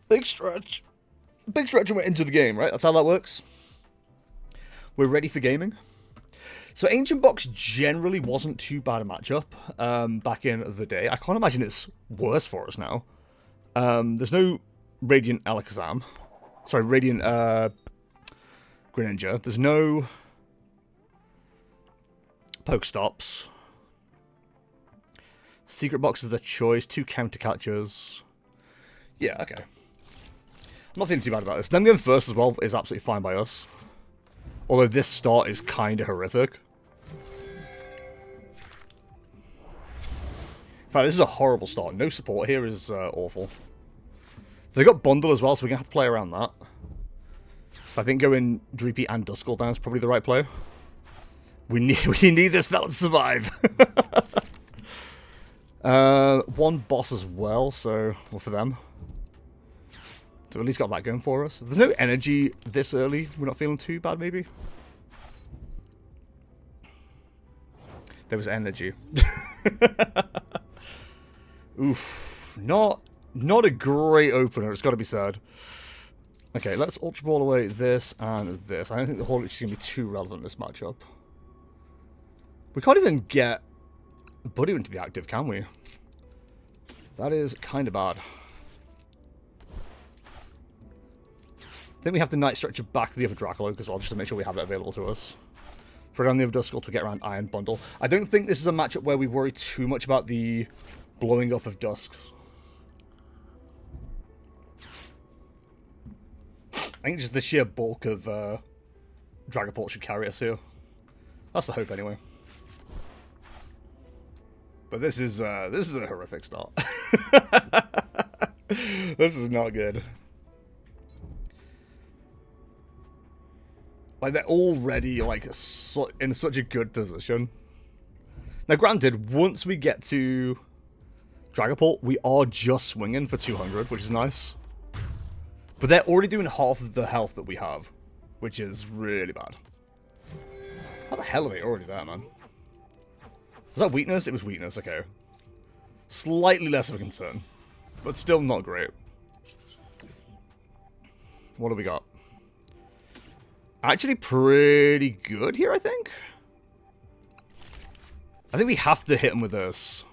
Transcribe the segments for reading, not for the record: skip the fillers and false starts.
Big stretch. Big stretch and we're into the game, right? That's how that works. We're ready for gaming. So Ancient Box generally wasn't too bad a matchup back in the day. I can't imagine it's worse for us now. There's no Radiant Alakazam. Sorry, Radiant Greninja. There's no Pokestops. Secret Box is the choice. 2 counter catchers. Yeah, okay. I'm not feeling too bad about this. Them going first as well is absolutely fine by us. Although this start is kind of horrific. In fact, this is a horrible start. No support here is awful. They got Bundle as well, so we're going to have to play around that. I think going Dreepy and Duskull down is probably the right play. We need this fella to survive. One boss as well, so well for them. So at least got that going for us. If there's no energy this early, we're not feeling too bad, maybe. There was energy. Oof. Not a great opener, it's got to be said. Okay, let's Ultra Ball away this and this. I don't think the Hawlucha is going to be too relevant in this matchup. We can't even get Budew into the active, can we? That is kind of bad. I think we have to Night Stretcher back the other Drakloak as well, just to make sure we have it available to us. Put down the other Duskull to get around Iron Bundle. I don't think this is a matchup where we worry too much about the blowing up of Dusks. I think just the sheer bulk of Dragapult should carry us here. That's the hope, anyway. But this is a horrific start. This is not good. Like, they're already, like, in such a good position. Now, granted, once we get to Dragapult, we are just swinging for 200, which is nice. But they're already doing half of the health that we have, which is really bad. How the hell are they already there, man? Was that weakness? It was weakness, okay. Slightly less of a concern, but still not great. What do we got? Actually pretty good here, I think. I think we have to hit him with this.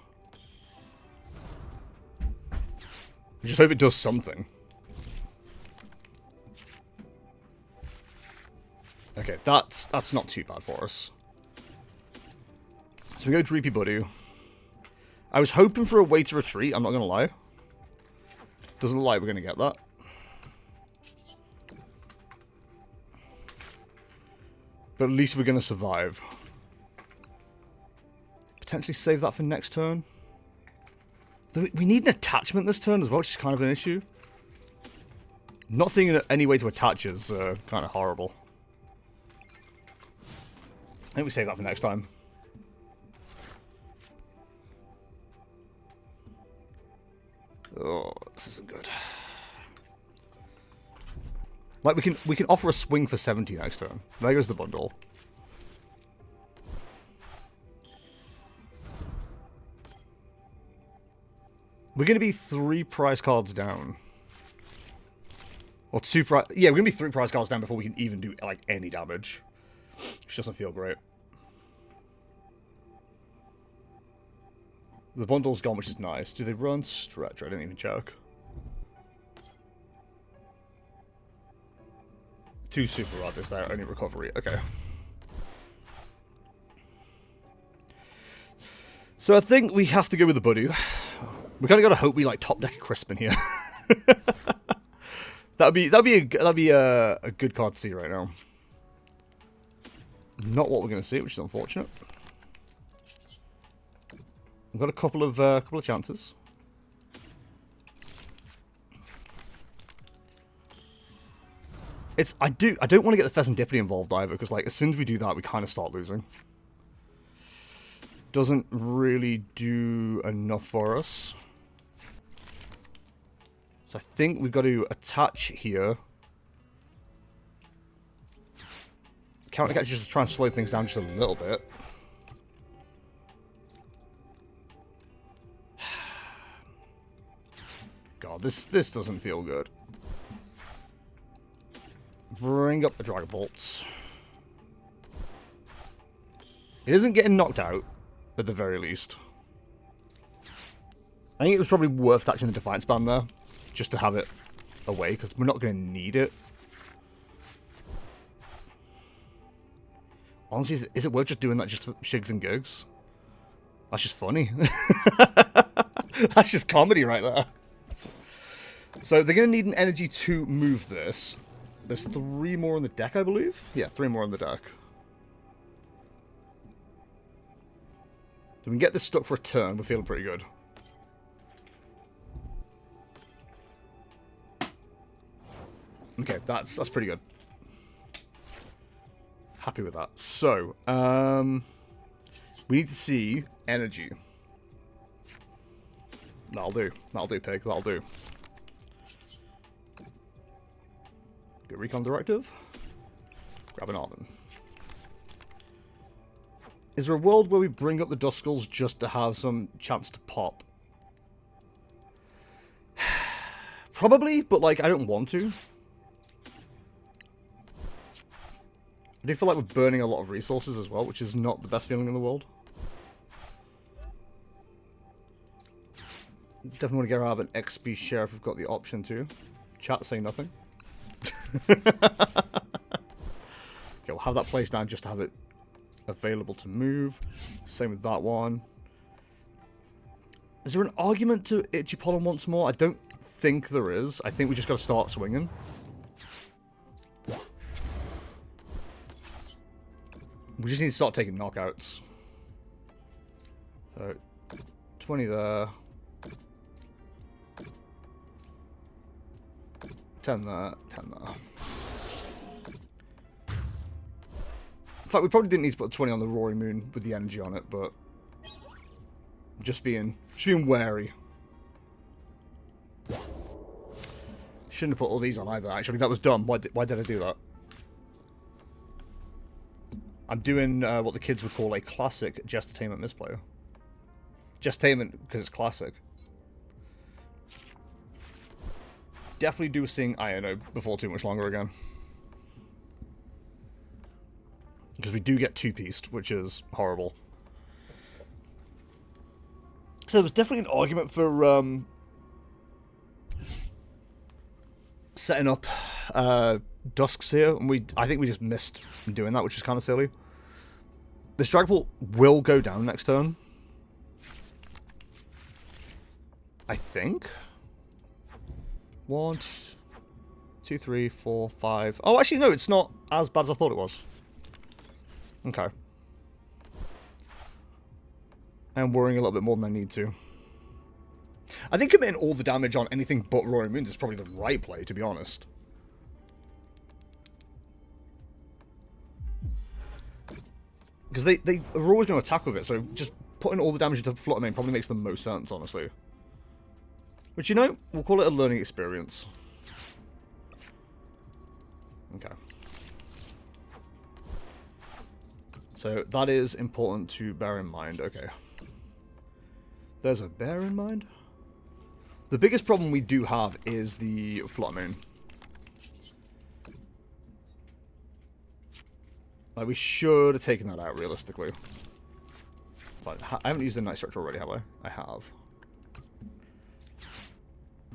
We just hope it does something. Okay, that's not too bad for us. So we go Dreepy Budew. I was hoping for a way to retreat, I'm not going to lie. Doesn't look like we're going to get that. But at least we're going to survive. Potentially save that for next turn. We need an attachment this turn as well, which is kind of an issue. Not seeing any way to attach is kind of horrible. I think we save that for next time. Oh, this isn't good. Like, we can offer a swing for 70 next turn. There goes the bundle. We're going to be 3 prize cards down. Or 2 prize... Yeah, we're going to be 3 prize cards down before we can even do, like, any damage. Which doesn't feel great. The bundle's gone, which is nice. Do they run Stretcher? I didn't even check. 2 Super Rod is their only recovery. Okay. So I think we have to go with the Budew. We kind of got to hope we like top deck Crispin here. that'd be a good card to see right now. Not what we're going to see, which is unfortunate. We've got a couple of chances. I don't want to get the Fezandipiti involved either, because like as soon as we do that, we kind of start losing. Doesn't really do enough for us. So I think we've got to attach here. Counter catch just to try and slow things down just a little bit. God, this doesn't feel good. Bring up the Dragapult. It isn't getting knocked out, at the very least. I think it was probably worth attaching the Defiance Band there, just to have it away, because we're not going to need it. Honestly, is it worth just doing that just for shigs and gigs? That's just funny. That's just comedy right there. So they're going to need an energy to move this. There's 3 more on the deck, I believe? Yeah, 3 more on the deck. So we can get this stuck for a turn. We're feeling pretty good. Okay, that's pretty good. Happy with that. So, we need to see energy. That'll do. That'll do, pig. That'll do. Get Recon Directive. Grab an Arven. Is there a world where we bring up the Duskulls just to have some chance to pop? Probably, but like, I don't want to. I do feel like we're burning a lot of resources as well, which is not the best feeling in the world. Definitely want to get out of an XP share if we've got the option to. Chat, say nothing. Okay, we'll have that placed down just to have it available to move. Same with that one. Is there an argument to Itchy Pollen once more? I don't think there is. I think we just got to start swinging. We just need to start taking knockouts. So, 20 there. 10 there, 10 there. In fact, we probably didn't need to put 20 on the Roaring Moon with the energy on it, but just being wary. Shouldn't have put all these on either, actually. That was dumb. Why did I do that? I'm doing what the kids would call a classic Jesttainment misplayer. Jesttainment because it's classic. Definitely do sing Iono before too much longer again. Because we do get two-pieced, which is horrible. So there was definitely an argument for setting up Dusks here, and I think we just missed doing that, which is kind of silly. This Dragapult will go down next turn. I think. 1, 2, 3, 4, 5. Oh, actually, no, it's not as bad as I thought it was. Okay. I'm worrying a little bit more than I need to. I think committing all the damage on anything but Roaring Moons is probably the right play, to be honest. Because they are always going to attack with it, so just putting all the damage into Flutter Mane probably makes the most sense, honestly. Which, you know, we'll call it a learning experience. Okay. So that is important to bear in mind. Okay. There's a bear in mind. The biggest problem we do have is the Flutter Mane. Like, we should have taken that out, realistically. Like, I haven't used a Night Stretcher already, have I? I have.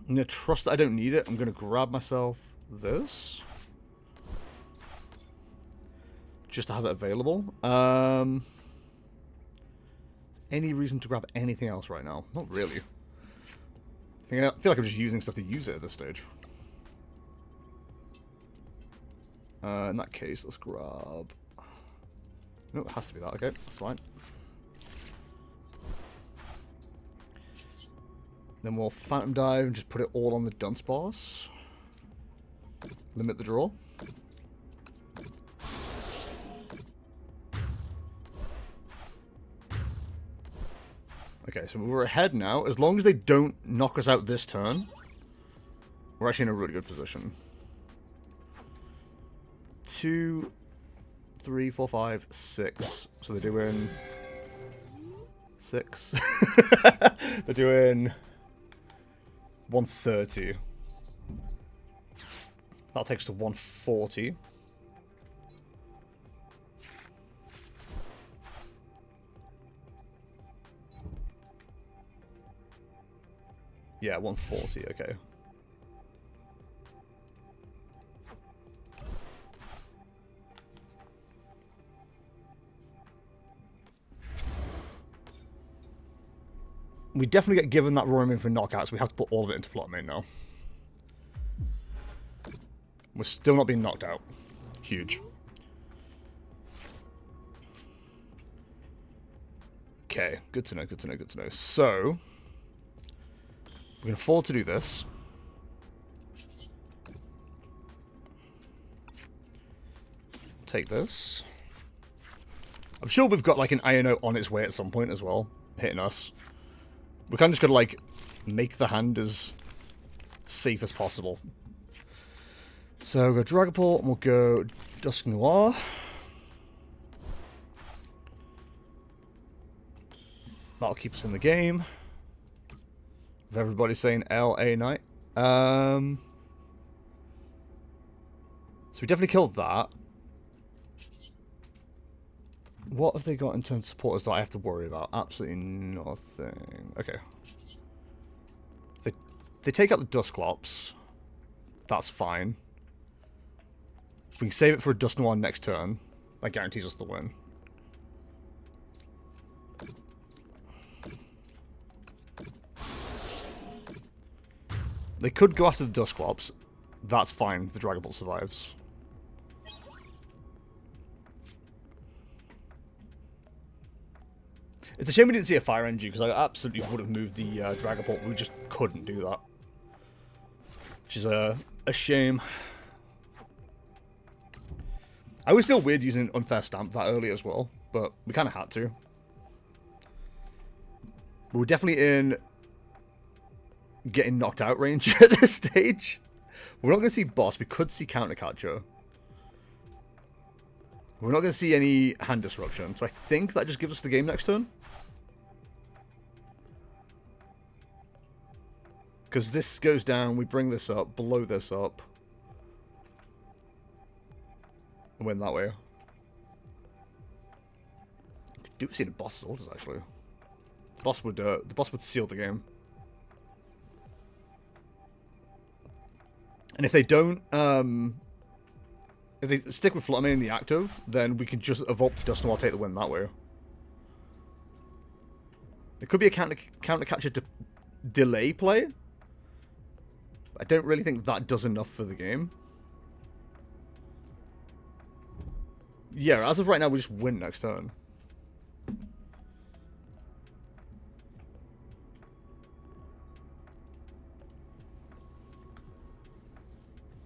I'm going to trust that I don't need it. I'm going to grab myself this. Just to have it available. Any reason to grab anything else right now? Not really. I feel like I'm just using stuff to use it at this stage. In that case, let's grab... No, it has to be that. Okay, that's fine. Then we'll Phantom Dive and just put it all on the dunce bars. Limit the draw. Okay, so we're ahead now. As long as they don't knock us out this turn, we're actually in a really good position. 2, 3, 4, 5, 6. So they're doing 6. They're doing 130. That takes to 140. Yeah, 140, okay. We definitely get given that roaming for knockouts. We have to put all of it into Flutter Mane now. We're still not being knocked out. Huge. Okay, good to know, good to know, good to know. So, we can afford to do this. Take this. I'm sure we've got like an Iono on its way at some point as well, hitting us. We kind of just got to like make the hand as safe as possible. So we'll go Dragapult and we'll go Dusknoir. That'll keep us in the game. With everybody saying LA Night. So we definitely killed that. What have they got in terms of supporters that I have to worry about? Absolutely nothing. Okay. They take out the Dusclops. That's fine. If we can save it for a Dusknoir next turn, that guarantees us the win. They could go after the Dusclops. That's fine. The Dragapult survives. It's a shame we didn't see a Fire Energy, because I absolutely would have moved the Dragapult. We just couldn't do that. Which is a shame. I always feel weird using Unfair Stamp that early as well, but we kind of had to. But we're definitely in getting knocked out range at this stage. We're not going to see Boss. We could see Counter Catcher. We're not going to see any hand disruption, so I think that just gives us the game next turn. Because this goes down, we bring this up, blow this up. And win that way. Do see the boss's orders actually. The boss would seal the game. And if they don't, if they stick with Flutter Mane in the active, then we can just evoke to Dusknoir, take the win that way. It could be a counter catcher to delay play. I don't really think that does enough for the game. Yeah, as of right now, we just win next turn.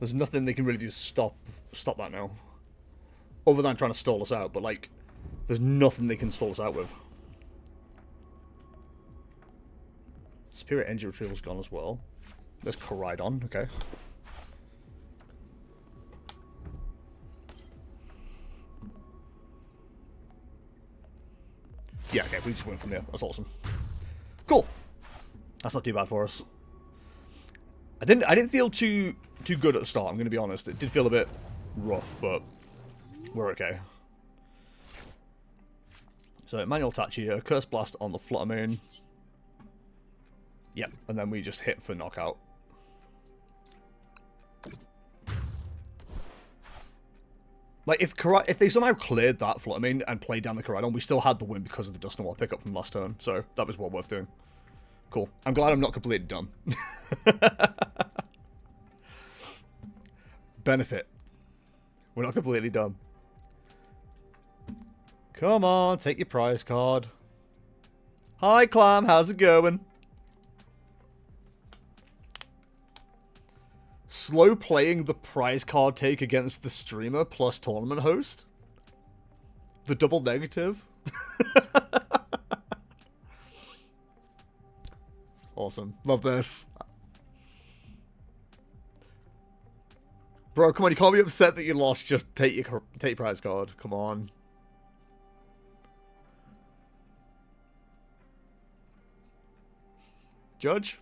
There's nothing they can really do to stop that now. Other than trying to stall us out, but like, there's nothing they can stall us out with. Superior Energy Retrieval's gone as well. There's Koraidon, okay. Yeah, okay, we just win from here. That's awesome. Cool. That's not too bad for us. I didn't feel too good at the start, I'm gonna be honest. It did feel a bit rough, but we're okay. So manual attach here, Curse Blast on the Flutter Mane. Yep, and then we just hit for knockout. Like, if they somehow cleared that Flutter Mane and played down the Koraidon, we still had the win because of the Dusknoir pickup from last turn. So, that was well worth doing. Cool. I'm glad I'm not completely dumb. Benefit. We're not completely dumb. Come on, take your prize card. Hi, Clam. How's it going? Slow playing the prize card take against the streamer plus tournament host? The double negative? Awesome. Love this. Bro, come on, you can't be upset that you lost. Just take your prize card. Come on. Judge?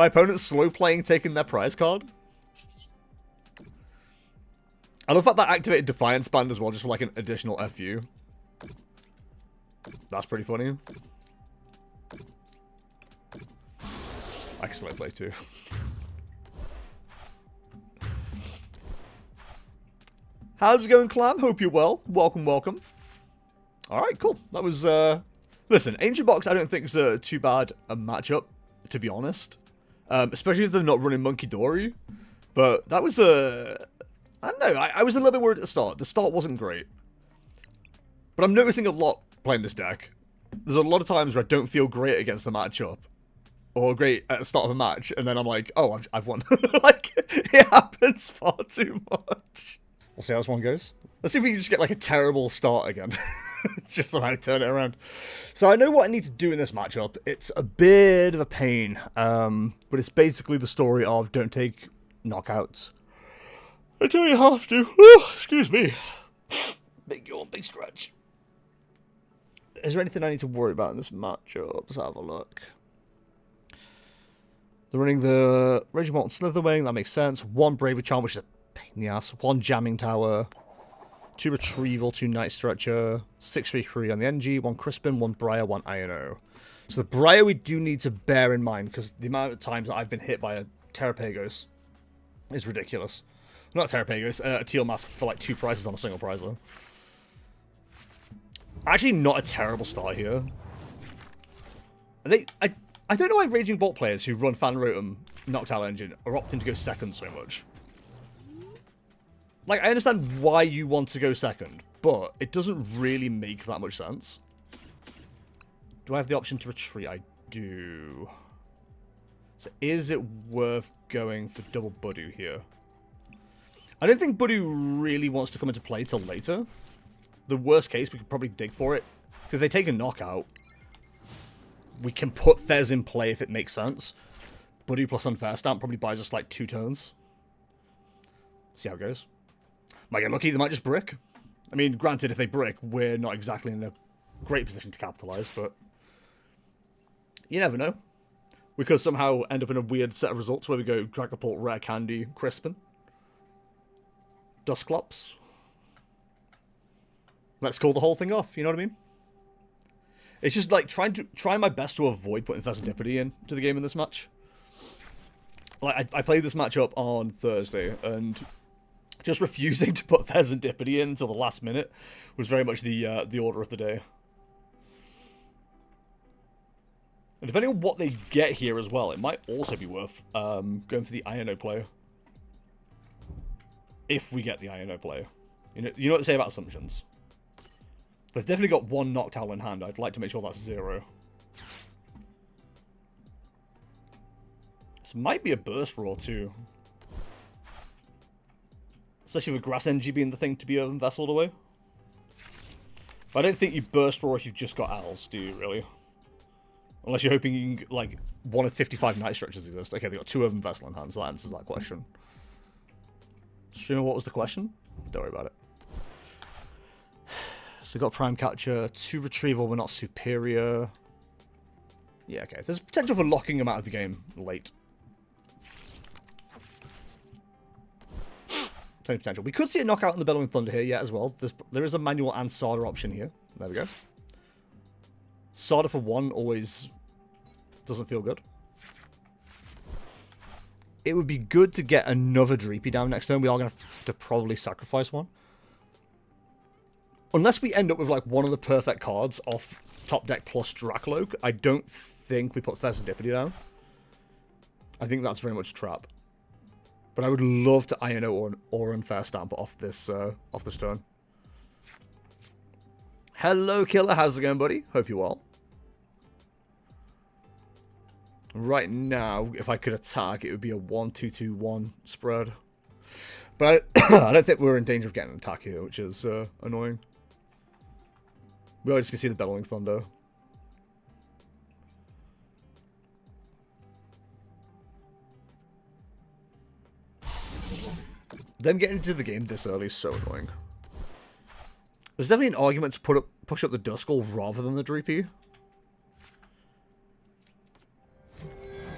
My opponent's slow playing, taking their prize card. I love that activated Defiance Band as well, just for like an additional FU. That's pretty funny. I can slow play too. How's it going, Clam? Hope you're well. Welcome, welcome. Alright, cool. That was, listen, Ancient Box I don't think is too bad a matchup, to be honest. Especially if they're not running Monkey Dory. But that was I don't know, I was a little bit worried at the start. The start wasn't great. But I'm noticing a lot playing this deck. There's a lot of times where I don't feel great against the matchup. Or great at the start of a match, and then I'm like, oh, I've won. Like, it happens far too much. We'll see how this one goes. Let's see if we can just get like a terrible start again. Just somehow turn it around. So I know what I need to do in this matchup. It's a bit of a pain. But it's basically the story of don't take knockouts until you have to. Whew, excuse me. Big yawn, big stretch. Is there anything I need to worry about in this matchup? Let's have a look. They're running the Raging Bolt and Slitherwing, that makes sense. 1 Bravery Charm, which is a pain in the ass. 1 Jamming Tower. 2 Retrieval, 2 Night Stretcher. 6 3 on the NG. 1 Crispin, 1 Briar, 1 Iono. So the Briar we do need to bear in mind, because the amount of times that I've been hit by a Terrapagos is ridiculous. Not a Terrapagos, a Teal Mask for like 2 prices on a single prize though. Actually not a terrible start here. I don't know why Raging Bolt players who run Fan Rotom Noctowl Engine are opting to go second so much. Like, I understand why you want to go second, but it doesn't really make that much sense. Do I have the option to retreat? I do. So is it worth going for double Budew here? I don't think Budew really wants to come into play till later. The worst case, we could probably dig for it. Because if they take a knockout, we can put Fez in play if it makes sense. Budew plus Unfair Stamp probably buys us like 2 turns. See how it goes. Might get lucky, they might just brick. I mean, granted, if they brick, we're not exactly in a great position to capitalize, but you never know. We could somehow end up in a weird set of results where we go Dragapult, Rare Candy, Crispin, Dusclops. Let's call the whole thing off, you know what I mean? It's just like trying my best to avoid putting Fezandipiti into the game in this match. Like I played this matchup on Thursday, and just refusing to put Fezandipiti in until the last minute was very much the order of the day. And depending on what they get here as well, it might also be worth going for the Iono player. If we get the Iono player. You know what they say about assumptions. They've definitely got 1 Noctowl in hand. I'd like to make sure that's 0. This might be a Burst Roar too. Especially with Grass Energy being the thing to be Earthen Vesseled away. But I don't think you Burst Roar if you've just got Owls, do you, really? Unless you're hoping you can, like, 1 of 55 Night Stretchers exist. Okay, they got 2 Earthen Vessel in hand, so that answers that question. Streamer, what was the question? Don't worry about it. So we got Prime Catcher, 2 Retrieval, we're not superior. Yeah, okay. There's potential for locking him out of the game late. Plenty of potential. We could see a knockout in the Bellowing Thunder here, yeah, as well. There is a manual and Sada option here. There we go. Sada for 1 always doesn't feel good. It would be good to get another Dreepy down next turn. We are going to have to probably sacrifice 1. Unless we end up with, like, one of the perfect cards off top deck plus Drakloak, I don't think we put Fezandipiti down. I think that's very much a trap. But I would love to Iono or Unfair Stamp off this turn. Hello, Killer. How's it going, buddy? Hope you're well. Right now, if I could attack, it would be a 1-2-2-1 spread. But I don't think we're in danger of getting an attack here, which is annoying. We are just going to see the Bellowing Thunder. Them getting into the game this early is so annoying. There's definitely an argument to push up the Duskull rather than the Dreepy.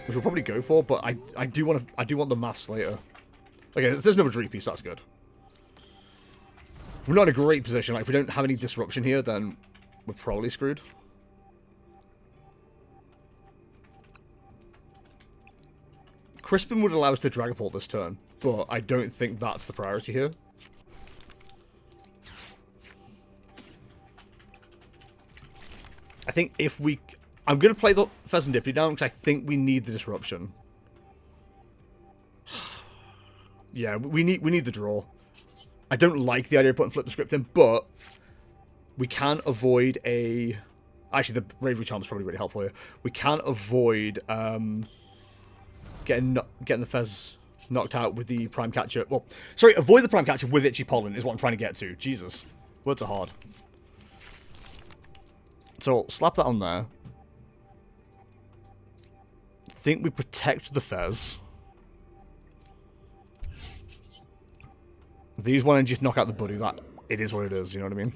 which we'll probably go for, but I do want the maths later. Okay, there's another Dreepy, so that's good. We're not in a great position. Like, if we don't have any disruption here, then we're probably screwed. Crispin would allow us to Dragapult this turn, but I don't think that's the priority here. I think if we... I'm going to play the Fezandipiti down because I think we need the disruption. Yeah, we need the draw. I don't like the idea of putting Flip the Script in, but we can avoid a... Actually, the Bravery Charm is probably really helpful here. We can avoid getting the Fez knocked out with the Prime Catcher. Well, sorry, avoid the Prime Catcher with Itchy Pollen is what I'm trying to get to. Jesus. Words are hard. So, slap that on there. I think we protect the Fez. These one and just knock out the Buddy. That it is what it is, you know what I mean?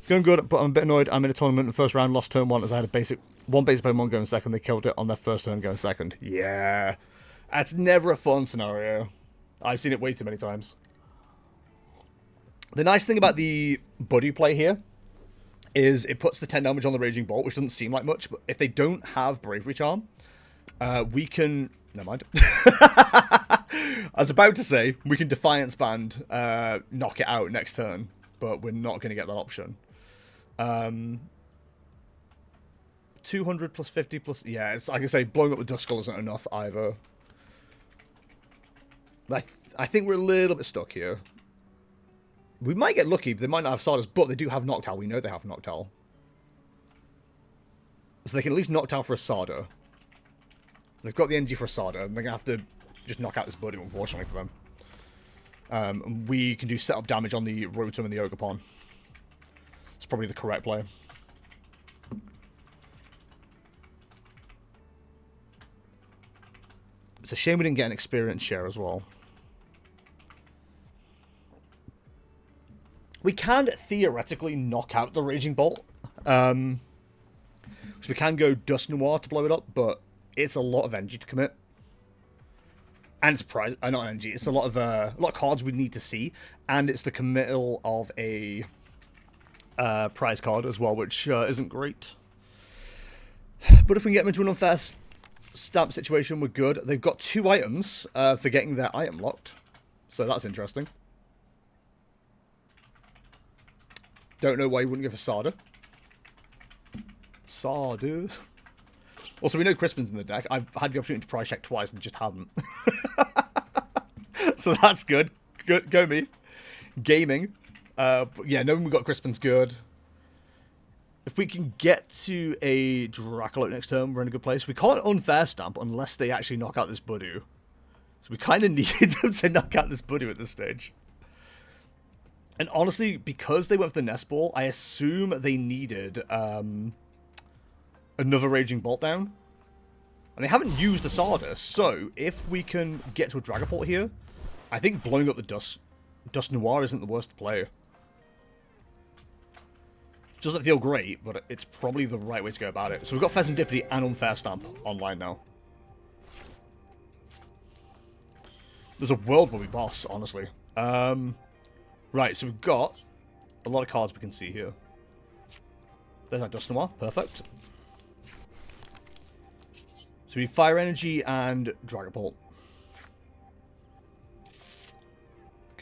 Going good, but I'm a bit annoyed. I'm in a tournament in the first round, lost turn 1 as I had one basic Pokemon going second. They killed it on their first turn going second. Yeah. That's never a fun scenario. I've seen it way too many times. The nice thing about the Buddy play here is it puts the 10 damage on the Raging Bolt, which doesn't seem like much, but if they don't have Bravery Charm, we can... Never mind. I was about to say, we can Defiance Band, knock it out next turn, but we're not going to get that option. 200 plus 50 plus... Yeah, it's like I say, blowing up with Duskull isn't enough either. I think we're a little bit stuck here. We might get lucky, but they might not have Stardust, but they do have Noctowl. We know they have Noctowl. So they can at least Noctowl for a Sarda. They've got the energy for a Sarda, and they're going to have to just knock out this Buddy, unfortunately, for them. We can do setup damage on the Rotom and the Ogerpon. It's probably the correct play. It's a shame we didn't get an experience share as well. We can theoretically knock out the Raging Bolt. So we can go Dusknoir to blow it up, but it's a lot of energy to commit. And it's prize, not energy. It's a lot of cards we need to see, and it's the committal of a prize card as well, which isn't great. But if we can get them into an Unfair Stamp situation, we're good. They've got 2 items for getting their item locked, so that's interesting. Don't know why you wouldn't give a Sarda. Sarda. Also, we know Crispin's in the deck. I've had the opportunity to price check twice and just haven't. So that's good. Good, go me. Gaming. But yeah, knowing we've got Crispin's good. If we can get to a Drakloak next turn, we're in a good place. We can't Unfair Stamp unless they actually knock out this Budew. So we kind of need them to knock out this Budew at this stage. And honestly, because they went for the Nest Ball, I assume they needed another Raging Bolt down. And they haven't used the Sarda, so if we can get to a Dragapult here, I think blowing up the Dusknoir isn't the worst play. Doesn't feel great, but it's probably the right way to go about it. So we've got Fezandipiti and Unfair Stamp online now. There's a world where we boss, honestly. Right, so we've got a lot of cards we can see here. There's our Dusknoir, perfect. So we need Fire Energy and Dragapult.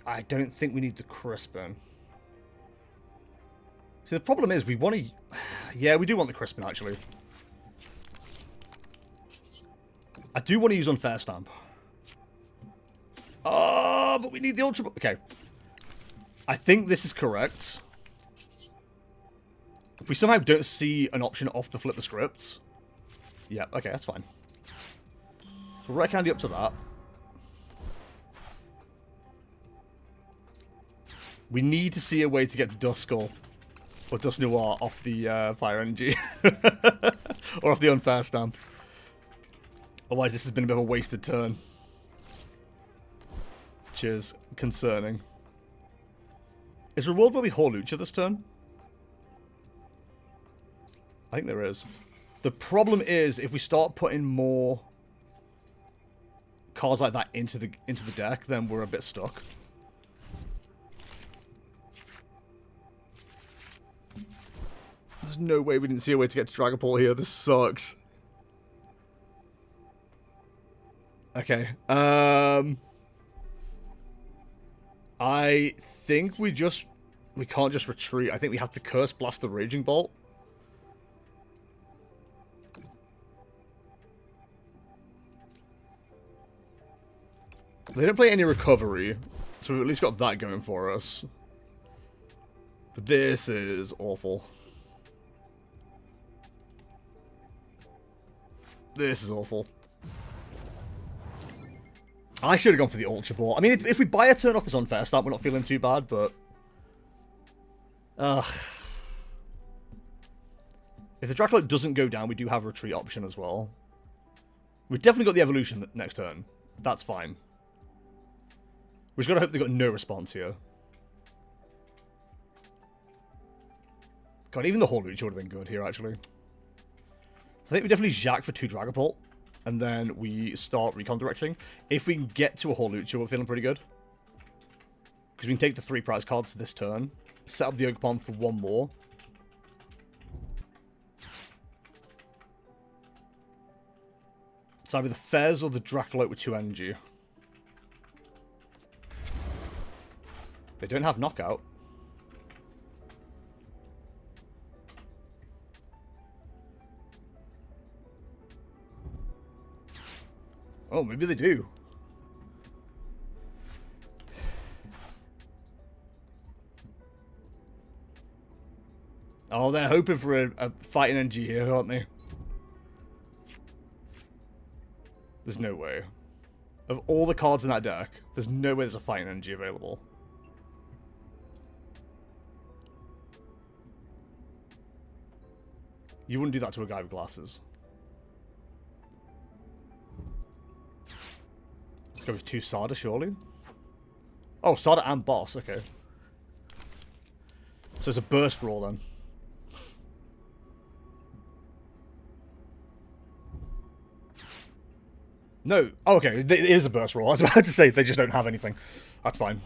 I don't think we need the Crispin. See, the problem is we want to... Yeah, we do want the Crispin, actually. I do want to use Unfair Stamp. Oh, but we need the Ultra... Okay. I think this is correct. If we somehow don't see an option off the Flip the Scripts... Yeah, okay, that's fine. So Rare Candy up to that. We need to see a way to get to Duskull or Dusknoir off the Fire Energy. Or off the Unfair Stamp. Otherwise this has been a bit of a wasted turn. Which is concerning. Is Reward will be Hawlucha this turn? I think there is. The problem is, if we start putting more cards like that into the deck, then we're a bit stuck. There's no way we didn't see a way to get to Dragapult here. This sucks. Okay. I think we can't just retreat. I think we have to Curse Blast the Raging Bolt. They didn't play any recovery, so we've at least got that going for us. But this is awful. This is awful. I should have gone for the Ultra Ball. I mean, if we buy a turn off this Unfair Stamp, we're not feeling too bad, but... Ugh. If the Drakloak doesn't go down, we do have a retreat option as well. We've definitely got the evolution next turn. That's fine. We've just got to hope they got no response here. God, even the Hawlucha would have been good here, actually. I think we definitely Jacq for 2 Dragapult, and then we start recon directing. If we can get to a Hawlucha, we're feeling pretty good. Because we can take the 3 prize cards this turn, set up the Ogerpon for 1 more. It's either the Fez or the Drakloak with 2 energy. They don't have knockout. Oh, maybe they do. Oh, they're hoping for a fighting energy here, aren't they? There's no way. Of all the cards in that deck, there's no way there's a fighting energy available. You wouldn't do that to a guy with glasses. Let's go with 2 Sada, surely. Oh, Sada and Boss, okay. So it's a burst roll then. No. Oh, okay, it is a burst roll. I was about to say they just don't have anything. That's fine.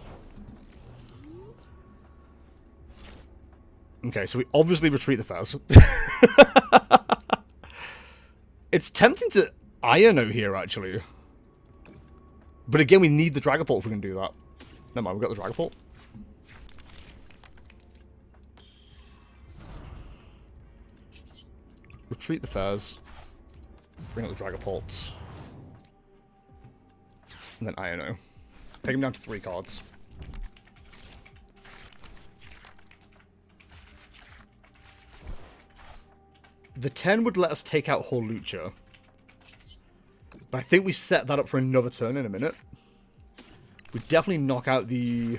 Okay, so we obviously retreat the Fez. It's tempting to Iono here, actually. But again, we need the Dragapult if we can do that. Never mind, we've got the Dragapult. Retreat the Fez. Bring up the Dragapult. And then Iono. Take him down to 3 cards. The 10 would let us take out Hawlucha. But I think we set that up for another turn in a minute. We definitely knock out the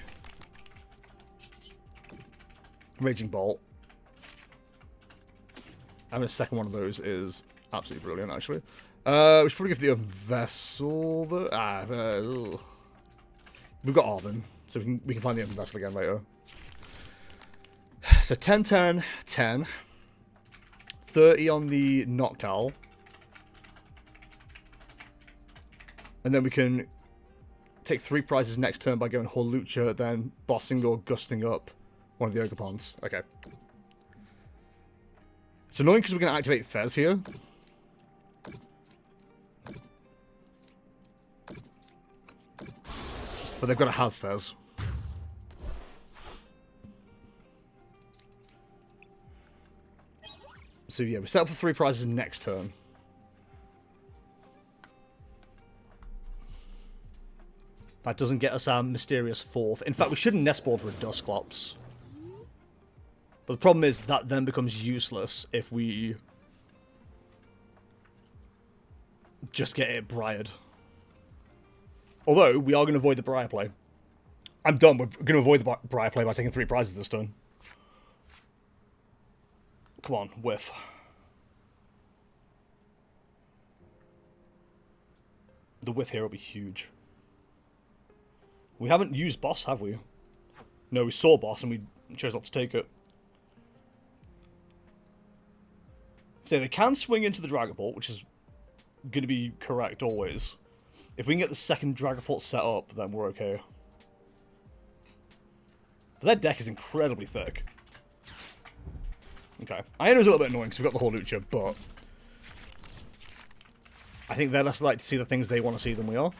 Raging Bolt. And the second one of those is absolutely brilliant, actually. We should probably give the Earthen Vessel the... we've got Arven, so we can find the Earthen Vessel again later. So 10, 10, 10. 30 on the Noctowl. And then we can take 3 prizes next turn by going Hawlucha, then bossing or gusting up one of the Ogerpons. Okay. It's annoying because we're going to activate Fez here. But they've got to have Fez. So yeah, we set up for 3 prizes next turn. That doesn't get us our mysterious 4th. In fact, we shouldn't Nest Ball for a Dusclops. But the problem is that then becomes useless if we just get it Briared. Although, we are going to avoid the Briar play. I'm done. We're going to avoid the Briar play by taking 3 prizes this turn. Come on, whiff. The whiff here will be huge. We haven't used Boss, have we? No, we saw Boss and we chose not to take it. So they can swing into the Dragapult, which is going to be correct always. If we can get the second Dragapult set up, then we're okay. But their deck is incredibly thick. Okay. I know it's a little bit annoying because we've got the Hawlucha, but I think they're less likely to see the things they want to see than we are.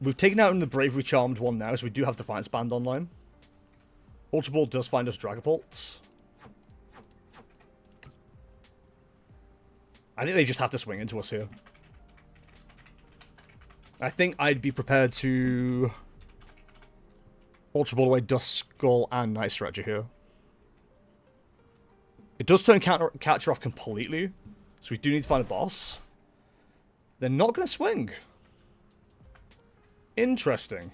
We've taken out in the Bravery Charmed one now, so we do have Defiance Band online. Ultra Ball does find us Dragapults. I think they just have to swing into us here. I think I'd be prepared to Ultra Ball away Duskull and Night Stretcher here. It does turn Catcher off completely, so we do need to find a boss. They're not going to swing. Interesting.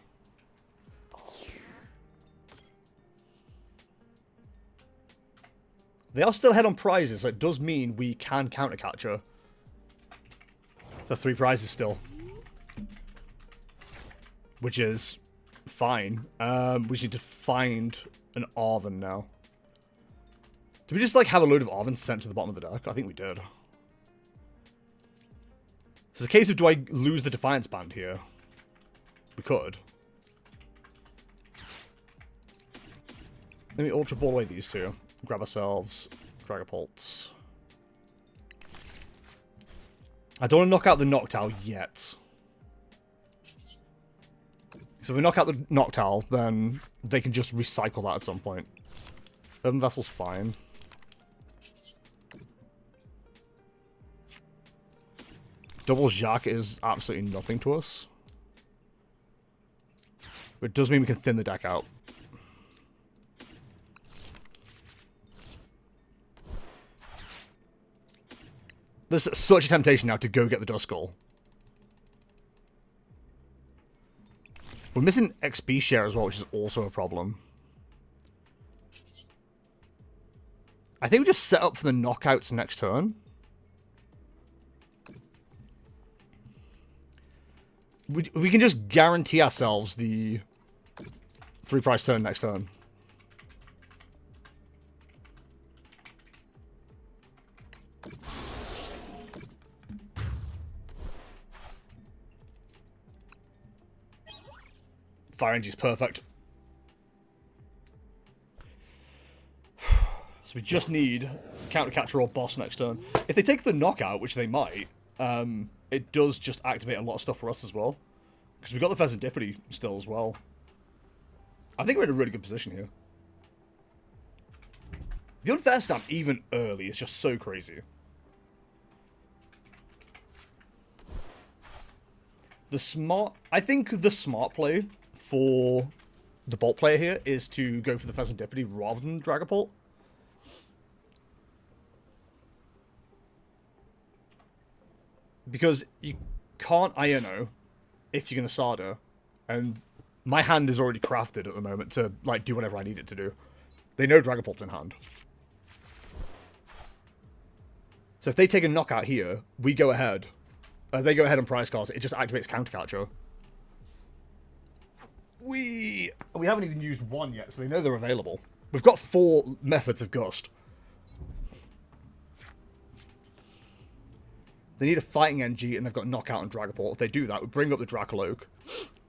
They are still ahead on prizes, so it does mean we can counter Catcher the 3 prizes still. Which is fine. We just need to find an Arven now. Did we just, like, have a load of Arvens sent to the bottom of the deck? I think we did. So it's a case of, do I lose the Defiance Band here? We could. Let me Ultra Ball away these two. Grab ourselves Dragapults. I don't want to knock out the Noctowl yet. So if we knock out the Noctowl, then they can just recycle that at some point. Earthen Vessel's fine. Double Jacq is absolutely nothing to us. But it does mean we can thin the deck out. There's such a temptation now to go get the Duskull. We're missing XP share as well, which is also a problem. I think we just set up for the knockouts next turn. We can just guarantee ourselves the 3 prize turn next turn. Fire Energy is perfect. So we just need counter Catcher or boss next turn. If they take the knockout, which they might, it does just activate a lot of stuff for us as well. Because we've got the Fezandipiti still as well. I think we're in a really good position here. The Unfair Stamp, even early, is just so crazy. I think the smart play for the Bolt player here is to go for the Fezandipiti rather than Dragapult. Because you can't Iono if you're going to Sada, and my hand is already crafted at the moment to, like, do whatever I need it to do. They know Dragapult's in hand. So if they take a knockout here, we go ahead. They go ahead and prize cards. It just activates counter Catcher. We haven't even used one yet, so they know they're available. We've got 4 methods of Gust. They need a Fighting Energy, and they've got Knockout and Dragapult. If they do that, we bring up the Drakloak.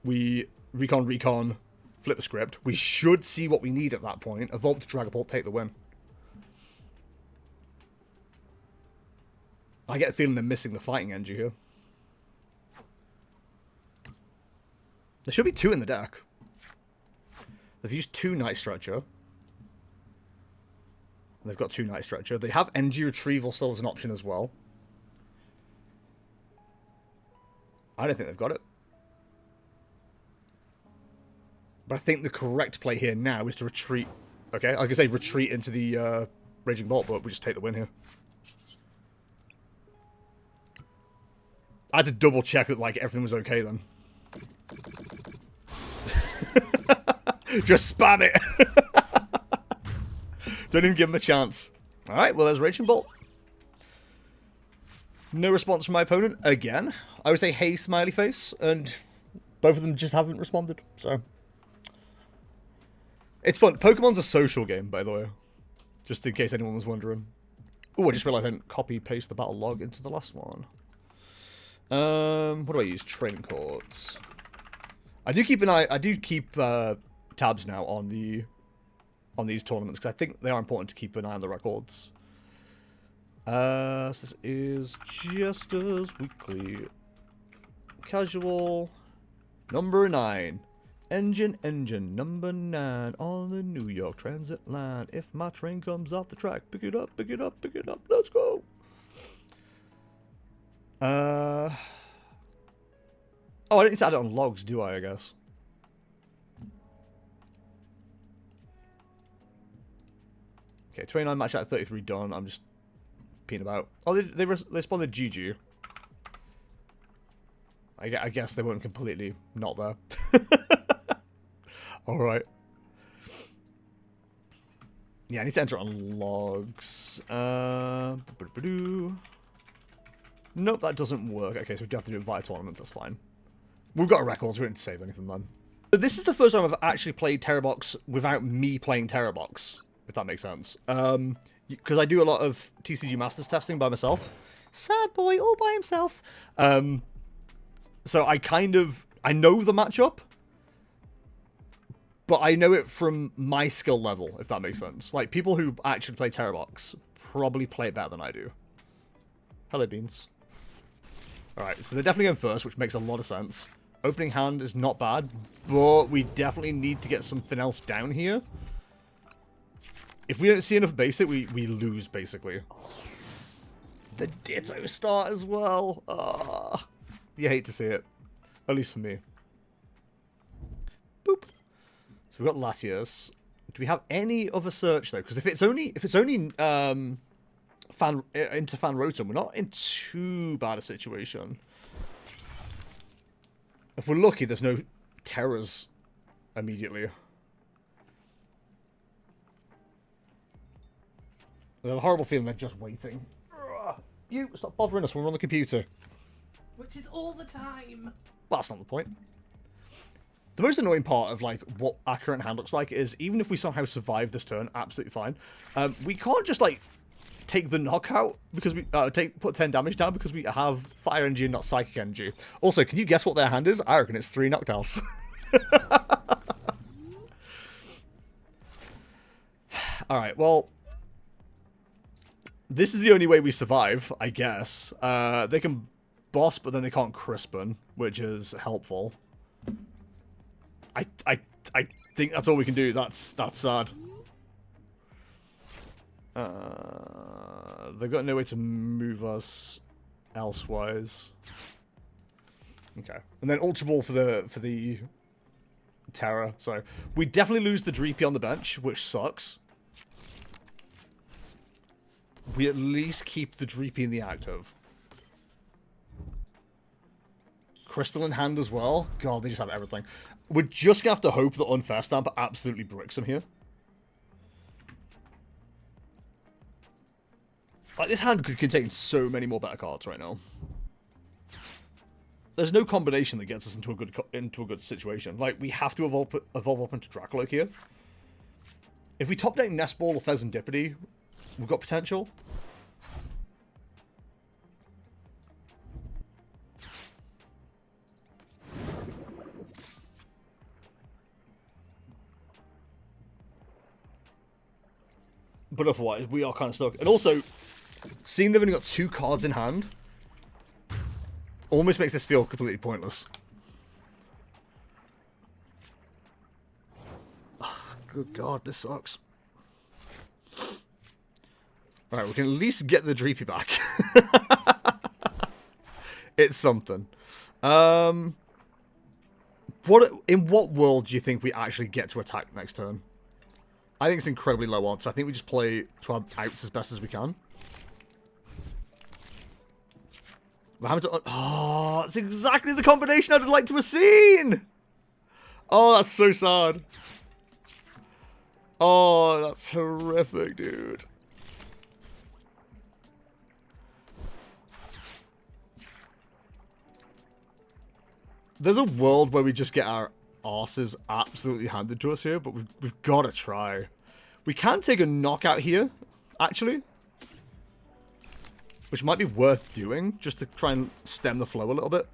We recon, flip the script. We should see what we need at that point. Evolve to Dragapult, take the win. I get a feeling they're missing the Fighting Energy here. There should be 2 in the deck. They've used 2 Night Stretcher. They've got 2 Night Stretcher. They have Energy Retrieval still as an option as well. I don't think they've got it. But I think the correct play here now is to retreat. Okay, I was going to say retreat into the Raging Bolt, but we just take the win here. I had to double check that, like, everything was okay then. Just spam it. Don't even give him a chance. Alright, well, there's Raging Bolt. No response from my opponent again. I would say, hey, smiley face, and both of them just haven't responded, so. It's fun. Pokemon's a social game, by the way. Just in case anyone was wondering. Oh, I just realized I didn't copy-paste the battle log into the last one. What do I use? Training courts. I do keep an eye. I do keep tabs now on these tournaments because I think they are important to keep an eye on the records. So this is Jester's Weekly. Casual. Number 9. Engine, number 9 on the New York Transit line. If my train comes off the track, pick it up, pick it up, pick it up. Let's go. Oh, I don't need to add it on logs, do I guess? Okay, 29 match out of 33 done. I'm just peeing about. Oh, they responded GG. I guess they weren't completely not there. Alright. Yeah, I need to enter it on logs. Nope, that doesn't work. Okay, so we do have to do it via tournaments, that's fine. We've got a record, so we don't need to save anything then. But this is the first time I've actually played Terrabox without me playing Terrabox, if that makes sense. Because I do a lot of TCG Masters testing by myself. Sad boy, all by himself. So I know the matchup, but I know it from my skill level, if that makes sense. Like, people who actually play Terrabox probably play it better than I do. Hello, Beans. Alright, so they're definitely going first, which makes a lot of sense. Opening hand is not bad, but we definitely need to get something else down here. If we don't see enough basic, we lose, basically. The Ditto start as well. You hate to see it. At least for me. Boop. So we've got Latias. Do we have any other search though? Because if it's only into Fan Rotom, we're not in too bad a situation. If we're lucky, there's no terrors immediately. I have a horrible feeling they're just waiting. You stop bothering us when we're on the computer. Which is all the time. Well, that's not the point. The most annoying part of like what our current hand looks like is even if we somehow survive this turn, absolutely fine. We can't just like take the knockout because we put 10 damage down because we have Fire Energy and not Psychic Energy. Also, can you guess what their hand is? I reckon it's 3 Noctowls. Alright, well, this is the only way we survive, I guess. They can boss, but then they can't Crispin, which is helpful. I think that's all we can do. That's sad. They've got no way to move us elsewise. Okay, and then Ultra Ball for the Terra. So we definitely lose the Dreepy on the bench, which sucks. We at least keep the Dreepy in the active. Crystal in hand as well. God, they just have everything. We're just going to have to hope that Unfair Stamp absolutely bricks them here. Like, this hand could contain so many more better cards right now. There's no combination that gets us into a good situation. Like, we have to evolve up into Drakloak here. If we top deck Nest Ball or Fezandipiti, we've got potential. But otherwise, we are kind of stuck. And also, seeing they've only got 2 cards in hand almost makes this feel completely pointless. Oh, good God, this sucks. Alright, we can at least get the Dreepy back. It's something. In what world do you think we actually get to attack next turn? I think it's incredibly low odds, so I think we just play to our outs as best as we can. We're having to... Oh, it's exactly the combination I'd like to have seen! Oh, that's so sad. Oh, that's horrific, dude. There's a world where we just get our arses absolutely handed to us here, but we've got to try. We can take a knockout here, actually. Which might be worth doing, just to try and stem the flow a little bit.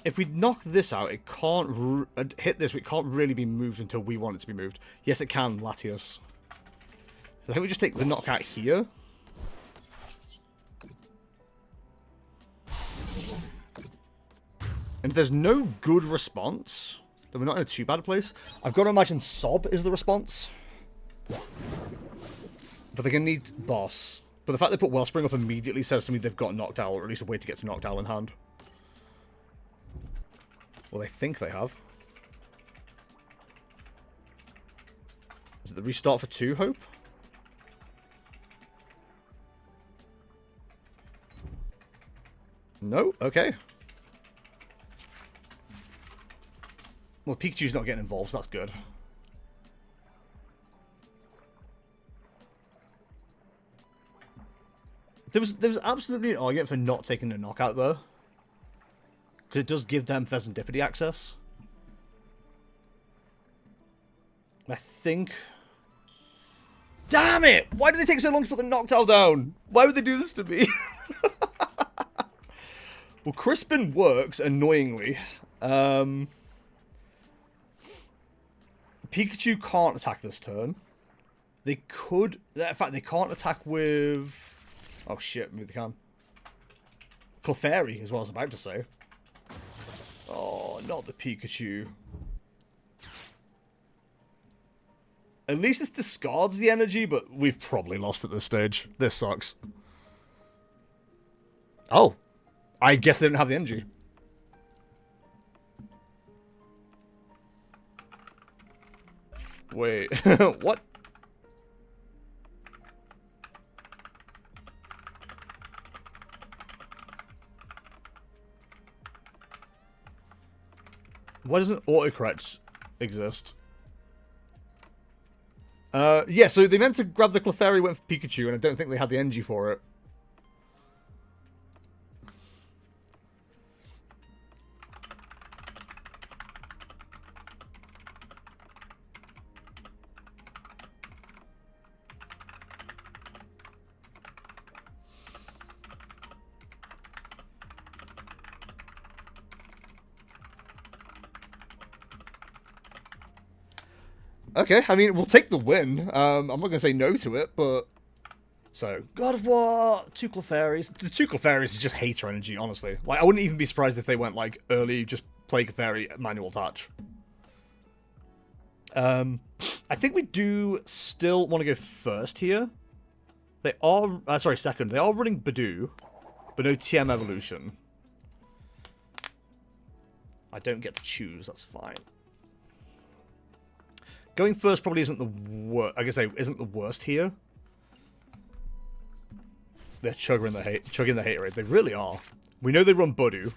If we knock this out, it can't hit this. It can't really be moved until we want it to be moved. Yes, it can, Latios. I think we just take the knockout here. And if there's no good response, then we're not in a too bad a place. I've got to imagine Sob is the response. But they're going to need Boss. But the fact they put Wellspring up immediately says to me they've got Noctowl, or at least a way to get to Noctowl in hand. Well, they think they have. Is it the restart for 2, Hope? No? Okay. Well, Pikachu's not getting involved, so that's good. There was absolutely an argument for not taking a knockout there. Because it does give them Fezandipiti access. I think... Damn it! Why did they take so long to put the Noctowl down? Why would they do this to me? Well, Crispin works, annoyingly. Pikachu can't attack this turn. They could... In fact, they can't attack with... Oh shit, maybe they can. Clefairy is what I was about to say. Oh, not the Pikachu. At least this discards the energy, but we've probably lost at this stage. This sucks. Oh. I guess they didn't have the energy. Wait. What? Why doesn't autocorrect exist? Yeah, so they meant to grab the Clefairy, went for Pikachu, and I don't think they had the energy for it. Okay, I mean, we'll take the win. I'm not going to say no to it, but... So, God of War, 2 Clefairies. The 2 Clefairies is just hater energy, honestly. Like, I wouldn't even be surprised if they went, like, early, just play Clefairy, manual attach. I think we do still want to go first here. They are... sorry, second. They are running Budew, but no TM Evolution. I don't get to choose, that's fine. Going first probably isn't the worst. I guess isn't the worst here. They're chugging the haterade. They really are. We know they run Budew.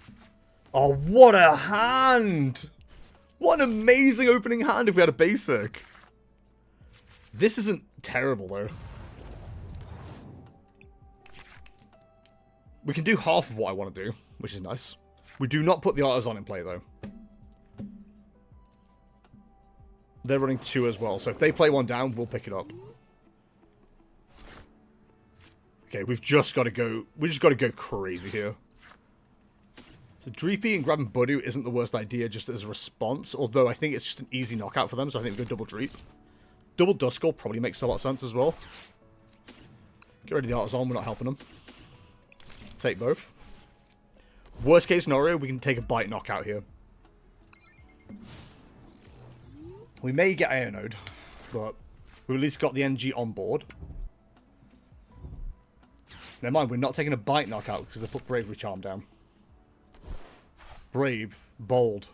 Oh, what a hand! What an amazing opening hand if we had a basic. This isn't terrible though. We can do half of what I want to do, which is nice. We do not put the Artazon in play though. They're running 2 as well, so if they play 1 down, we'll pick it up. Okay, we've just got to go... We just got to go crazy here. So Dreepy and grabbing Budew isn't the worst idea just as a response, although I think it's just an easy knockout for them, so I think we go double Dreep. Double Duskull probably makes a lot of sense as well. Get rid of the Artazon, we're not helping them. Take both. Worst case scenario, we can take a bite knockout here. We may get Iono'd, but we've at least got the NG on board. Never mind, we're not taking a bite knockout because they put Bravery Charm down. Brave, bold,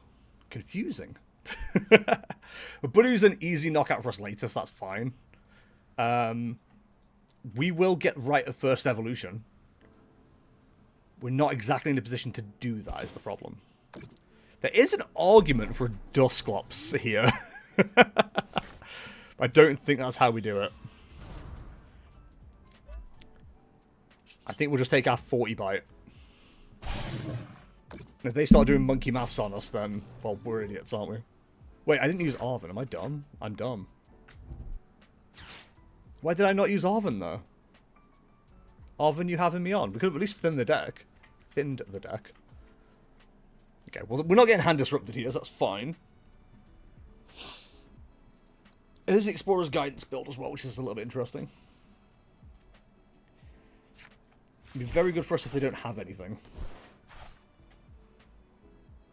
confusing. But Budew's an easy knockout for us later, so that's fine. We will get right at first evolution. We're not exactly in a position to do that, is the problem. There is an argument for Dusclops here. I don't think that's how we do it. I think we'll just take our 40 bite. If they start doing monkey maths on us, then, well, we're idiots, aren't we? Wait, I didn't use Arven. Am I dumb? I'm dumb. Why did I not use Arven, though? Arven, you having me on? We could have at least thinned the deck. Thinned the deck. Okay, well, we're not getting hand disrupted here, so that's fine. It is the Explorer's Guidance build as well, which is a little bit interesting. It'd be very good for us if they don't have anything.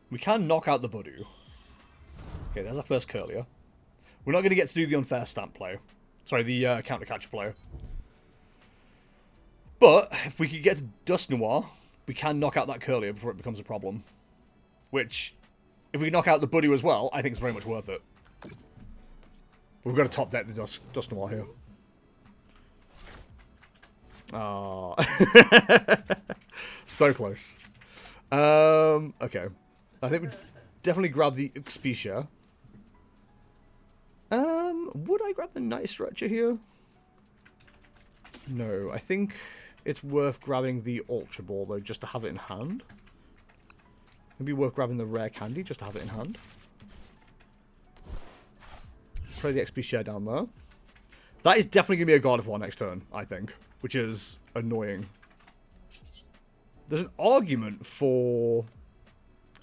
We can knock out the Budew. Okay, there's our first Curlier. We're not going to get to do the Unfair Stamp play. Sorry, the Counter Catcher play. But, if we could get to Dusknoir, we can knock out that Curlier before it becomes a problem. Which, if we knock out the Budew as well, I think it's very much worth it. We've got to top deck the Dusknoir here. Ah, so close. Okay. I think we definitely grab the Expedia. Would I grab the Night Stretcher here? No, I think it's worth grabbing the Ultra Ball, though, just to have it in hand. Maybe worth grabbing the Rare Candy, just to have it in hand. Play the XP share down there. That is definitely going to be a God of War next turn, I think, which is annoying. There's an argument for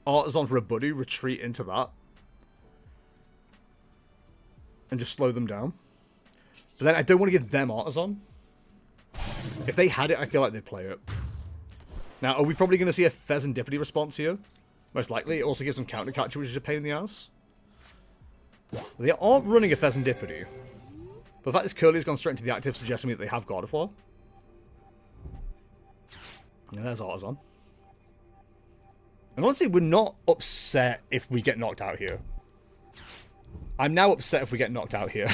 Artazon for a Buddy, retreat into that. And just slow them down. But then I don't want to give them Artazon. If they had it, I feel like they'd play it. Now, are we probably going to see a Fezandipiti response here? Most likely. It also gives them Counter Catcher, which is a pain in the ass. They aren't running a Fezandipiti. But the fact this Curlier's gone straight into the active suggests to me that they have God of War. And there's Artazon. And honestly, we're not upset if we get knocked out here. I'm now upset if we get knocked out here.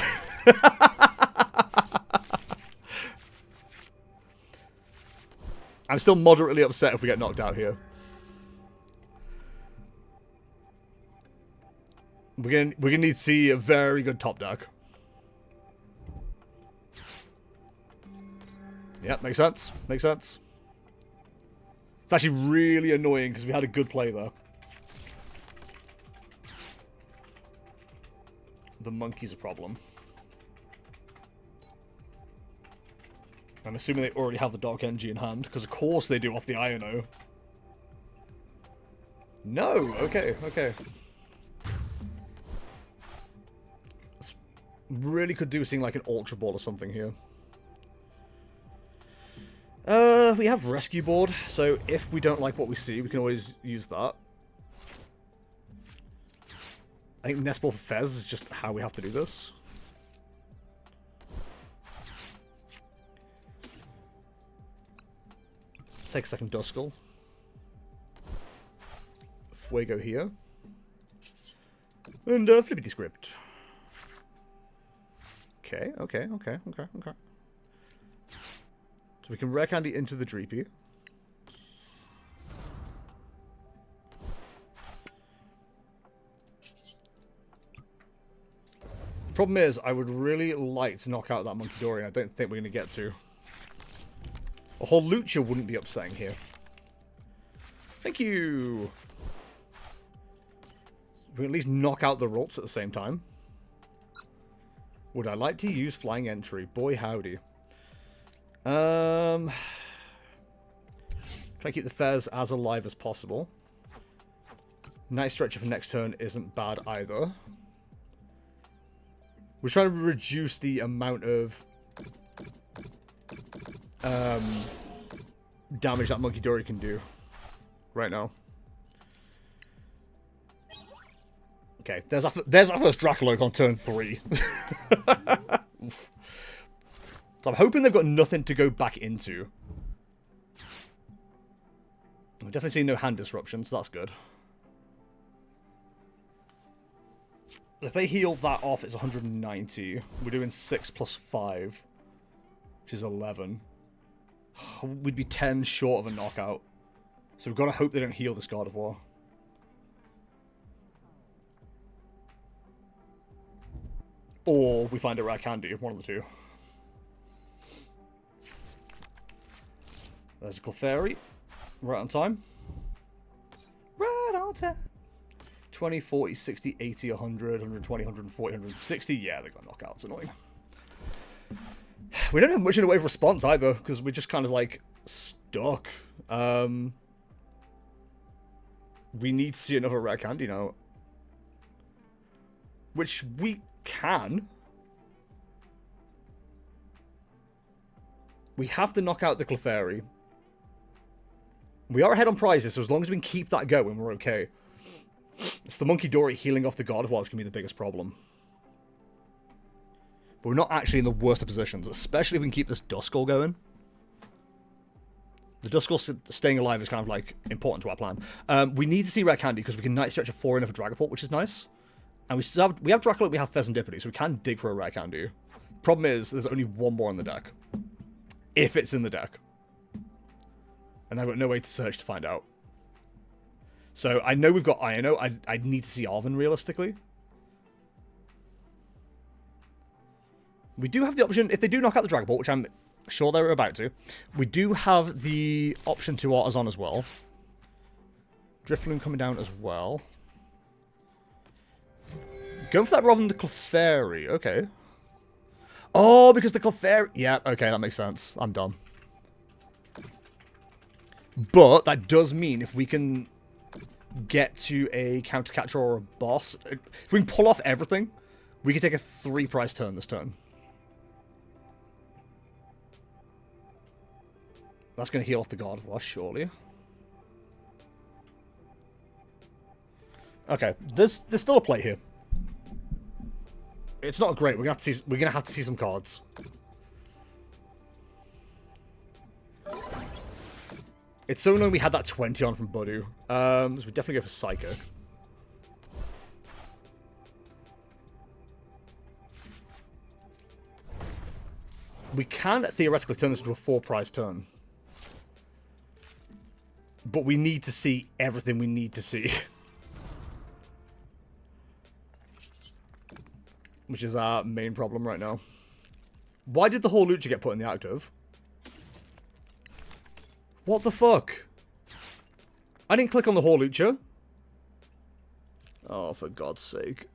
I'm still moderately upset if we get knocked out here. We're gonna need to see a very good top deck. Yeah, makes sense. Makes sense. It's actually really annoying because we had a good play there. The monkey's a problem. I'm assuming they already have the Dark Energy in hand, because of course they do off the Iono. No! Okay, okay. Really could do seeing like an Ultra Ball or something here. We have Rescue Board, so if we don't like what we see, we can always use that. I think Nest Ball for Fez is just how we have to do this. Take a second Duskull. Fuego here. And Flippity Script. Okay, okay, okay, okay, okay. So we can Rare Candy into the Dreepy. Problem is, I would really like to knock out that Monkey Dory, and I don't think we're going to get to. A Hawlucha wouldn't be upsetting here. Thank you! We can at least knock out the Rults at the same time. Would I like to use Flying Entry? Boy howdy. Try to keep the Fez as alive as possible. Night Stretcher for next turn isn't bad either. We're trying to reduce the amount of damage that Monkey Dory can do right now. Okay, there's our first Drakloak on turn 3. So I'm hoping they've got nothing to go back into. I've definitely seen no hand disruptions, so that's good. If they heal that off, it's 190. We're doing 6 plus 5, which is 11. We'd be 10 short of a knockout. So we've got to hope they don't heal this God of War. Or we find a Rare Candy, one of the two. There's a Clefairy. Right on time. 10. 20, 40, 60, 80, 100, 120, 140, 160. Yeah, they got knockouts. Annoying. We don't have much in the way of response either, because we're just kind of like stuck. We need to see another rare candy now. Which we can. We have to knock out the Clefairy. We are ahead on prizes, so as long as we can keep that going, we're okay. It's the Monkey Dory healing off the Gardevoir that's going to be the biggest problem. But we're not actually in the worst of positions, especially if we can keep this Duskull going. The Duskull staying alive is kind of like important to our plan. We need to see Rare Candy because we can Night Stretch a 4-in for Dragapult, which is nice. And we have Drakloak, we have Fezandipiti, so we can dig for a Rare Candy. Problem is, there's only one more in the deck. If it's in the deck. And I've got no way to search to find out. So I know we've got Iono. I need to see Arven realistically. We do have the option, if they do knock out the Dragapult, which I'm sure they're about to, we do have the option to Artazon as well. Drifloon coming down as well. Going for that rather than the Clefairy. Okay. Oh, because the Clefairy... Yeah, okay, that makes sense. I'm dumb. But that does mean if we can get to a counter catcher or a boss, if we can pull off everything, we can take a 3-prize turn this turn. That's going to heal off the Gardevoir, surely. Okay, there's still a play here. It's not great. We're gonna have to see some cards. It's so annoying we had that 20 on from Budew. So we definitely go for Psychic. We can theoretically turn this into a 4-prize turn. But we need to see everything we need to see. Which is our main problem right now. Why did the Hawlucha get put in the active? What the fuck? I didn't click on the Hawlucha. Oh, for God's sake.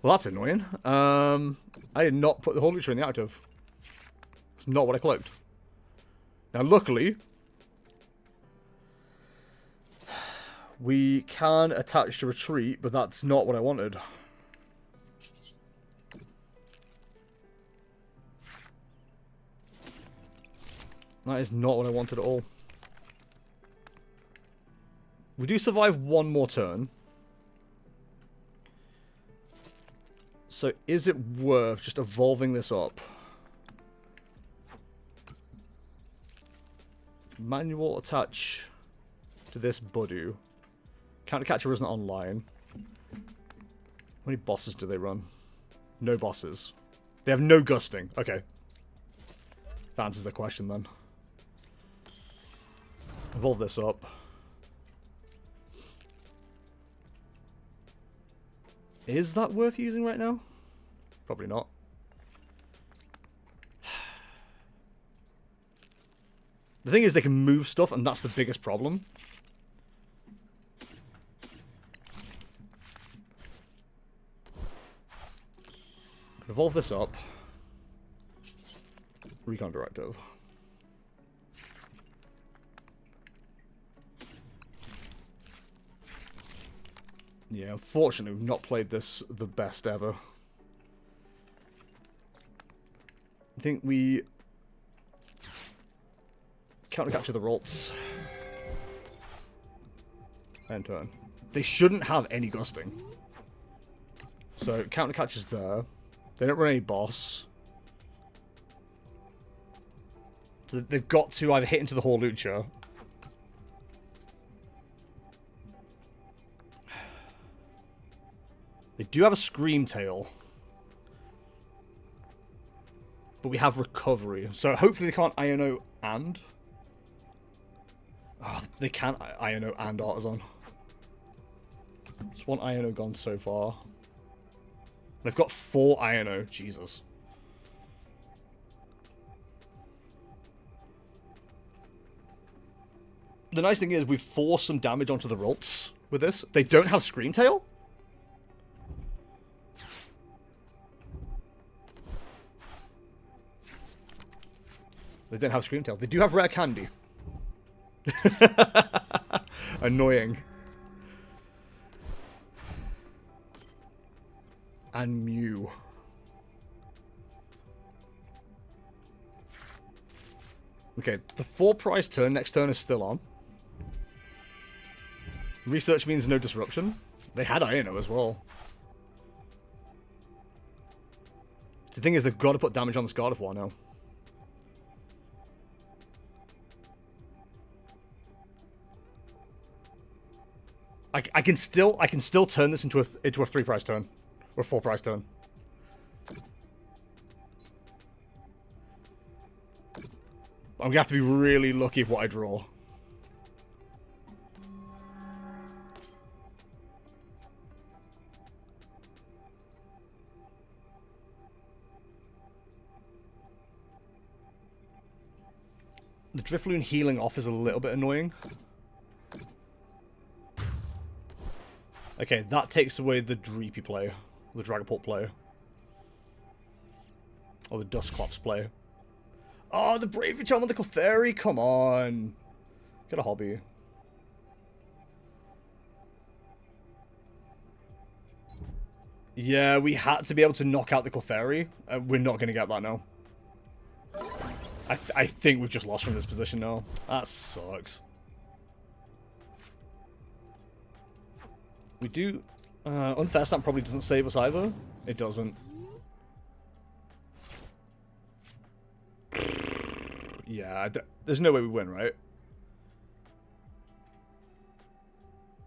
Well, that's annoying. I did not put the Hawlucha in the active. It's not what I clicked. Now, luckily, we can attach to retreat, but that's not what I wanted. That is not what I wanted at all. We do survive one more turn. So is it worth just evolving this up? Manual attach to this Budew. Countercatcher isn't online. How many bosses do they run? No bosses. They have no gusting. Okay. That answers the question then. Evolve this up. Is that worth using right now? Probably not. The thing is, they can move stuff, and that's the biggest problem. Evolve this up. Recon Directive. Yeah, unfortunately, we've not played this the best ever. I think we counter-capture the Rolts. End turn. They shouldn't have any gusting. So, counter-catcher's there. They don't run any boss. So they've got to either hit into the Hawlucha. They do have a Scream Tail. But we have Recovery. So hopefully they can't Iono and... Oh, they can't Iono and Artazon. Just one Iono gone so far. They've got 4 Iono. Jesus. The nice thing is we've forced some damage onto the Rults with this. They don't have Screamtail. They don't have Screamtail. They do have Rare Candy. Annoying. And Mew. Okay, the 4-prize turn next turn is still on. Research means no disruption. They had Iono as well. The thing is, they've got to put damage on this God of War now. I can still turn this into a 3-prize turn. Or a 4-prize turn. I'm going to have to be really lucky with what I draw. The Drifloon healing off is a little bit annoying. Okay, that takes away the Dreepy player. The Dragapult player. Or the Dusclops player. Oh, the Bravery Charm with the Clefairy! Come on! Get a hobby. Yeah, we had to be able to knock out the Clefairy. We're not going to get that now. I think we've just lost from this position now. That sucks. We do... Unfair Stamp probably doesn't save us either. It doesn't. Yeah, there's no way we win, right?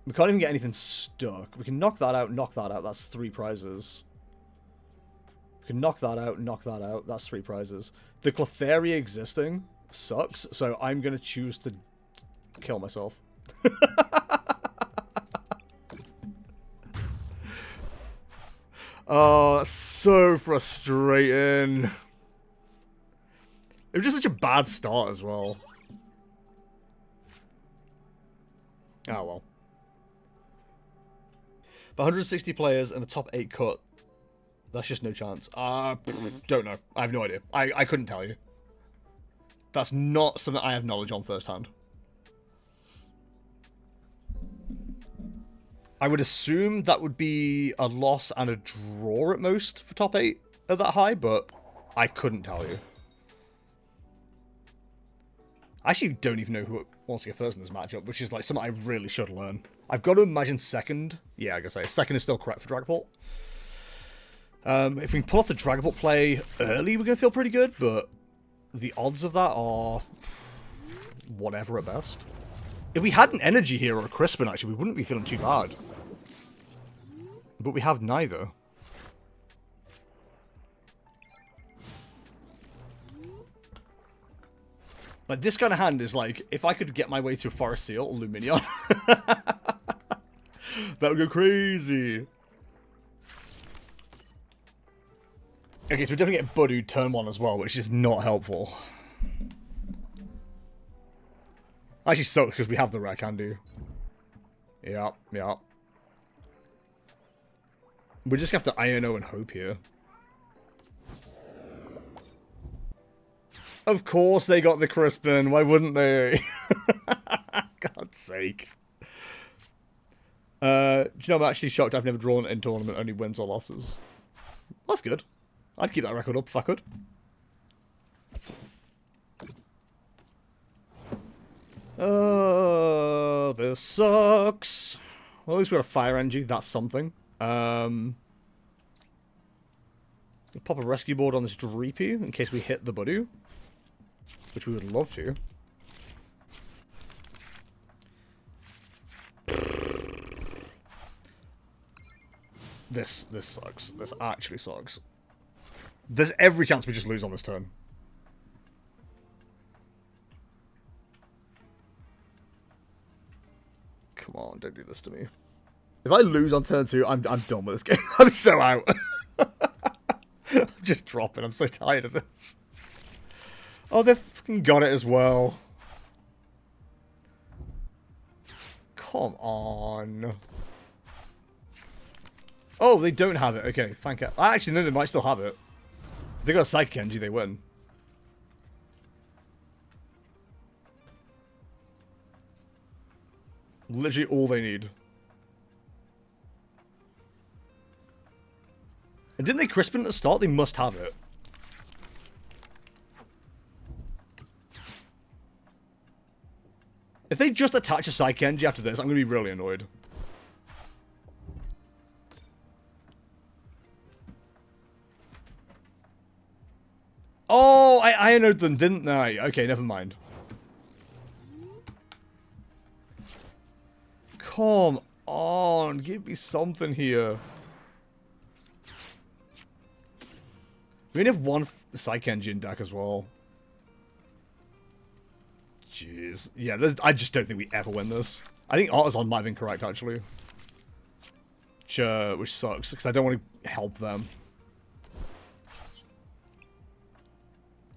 We can't even get anything stuck. We can knock that out, knock that out. That's 3 prizes. We can knock that out, knock that out. That's 3 prizes. The Clefairy existing sucks, so I'm going to choose to kill myself. Oh, so frustrating. It was just such a bad start as well. Oh well. But 160 players and the top 8 cut. That's just no chance. Don't know. I have no idea. I couldn't tell you. That's not something I have knowledge on firsthand. I would assume that would be a loss and a draw at most for top 8 at that high, but I couldn't tell you. I actually don't even know who wants to get first in this matchup, which is like something I really should learn. I've got to imagine second. Yeah, I guess second is still correct for Dragapult. If we can pull off the Dragapult play early, we're going to feel pretty good, but the odds of that are whatever at best. If we had an Energy here or a Crispin, actually, we wouldn't be feeling too bad. But we have neither. Like, this kind of hand is like, if I could get my way to a Forest Seal or Lumineon, that would go crazy. Okay, so we're definitely getting Budew turn 1 as well, which is not helpful. Actually sucks because we have the Rare Candy. Yeah, yeah. We just have to Iono and hope here. Of course they got the Crispin. Why wouldn't they? God's sake. Do you know, I'm actually shocked I've never drawn in tournament only wins or losses. That's good. I'd keep that record up if I could. Oh, this sucks. Well, at least we got a Fire Energy. That's something. We'll pop a Rescue Board on this Dreepy in case we hit the Budew, which we would love to. This sucks. This actually sucks. There's every chance we just lose on this turn. Come on, don't do this to me. If I lose on turn 2, I'm done with this game. I'm so out. I'm just dropping. I'm so tired of this. Oh, they've fucking got it as well. Come on. Oh, they don't have it. Okay, thank you. Actually, no, they might still have it. If they got a Psychic Energy, they win. Literally all they need. And didn't they Crispin at the start? They must have it. If they just attach a Psychic Energy after this, I'm going to be really annoyed. Oh, I Iono'd them, didn't I? Okay, never mind. Come on, give me something here. We only have one Psychic Energy in deck as well. Jeez. Yeah, I just don't think we ever win this. I think Artazon might have been correct, actually. Which sucks, because I don't want to help them.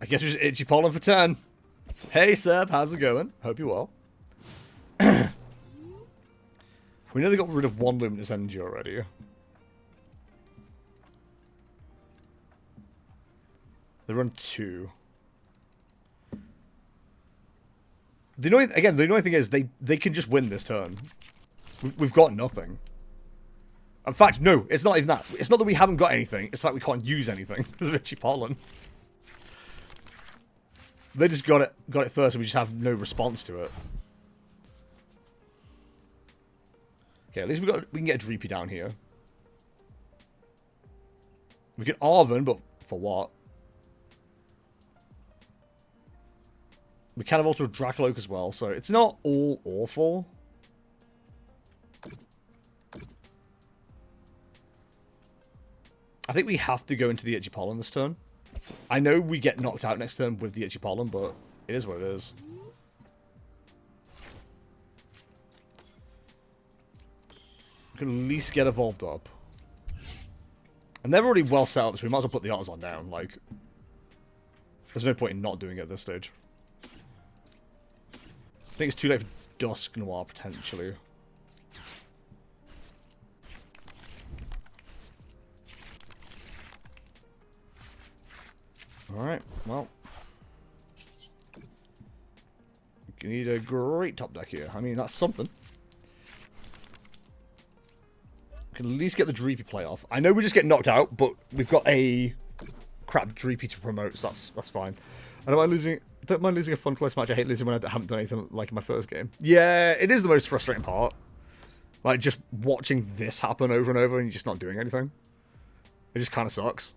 I guess we just itchy pollen for 10. Hey, Seb, how's it going? Hope you're well. We know they got rid of one Luminous Energy already. They run 2. The annoying thing is they can just win this turn. We've got nothing. In fact, no, it's not even that. It's not that we haven't got anything. It's that we can't use anything. There's a itchy pollen. They just got it first, and we just have no response to it. Okay, at least we can get a Dreepy down here. We can Arven, but for what? We can have Ultra Drakloak as well, so it's not all awful. I think we have to go into the Itchy Pollen this turn. I know we get knocked out next turn with the Itchy Pollen, but it is what it is. We can at least get evolved up. And they're already well set up, so we might as well put the Artazon down. Like, there's no point in not doing it at this stage. I think it's too late for Dusknoir, potentially. Alright, well. You need a great top deck here. I mean, that's something. We can at least get the Dreepy play off. I know we just get knocked out, but we've got a crap Dreepy to promote, so that's fine. I don't mind losing a fun close match. I hate losing when I haven't done anything like in my first game. Yeah, it is the most frustrating part. Like, just watching this happen over and over and you're just not doing anything. It just kind of sucks.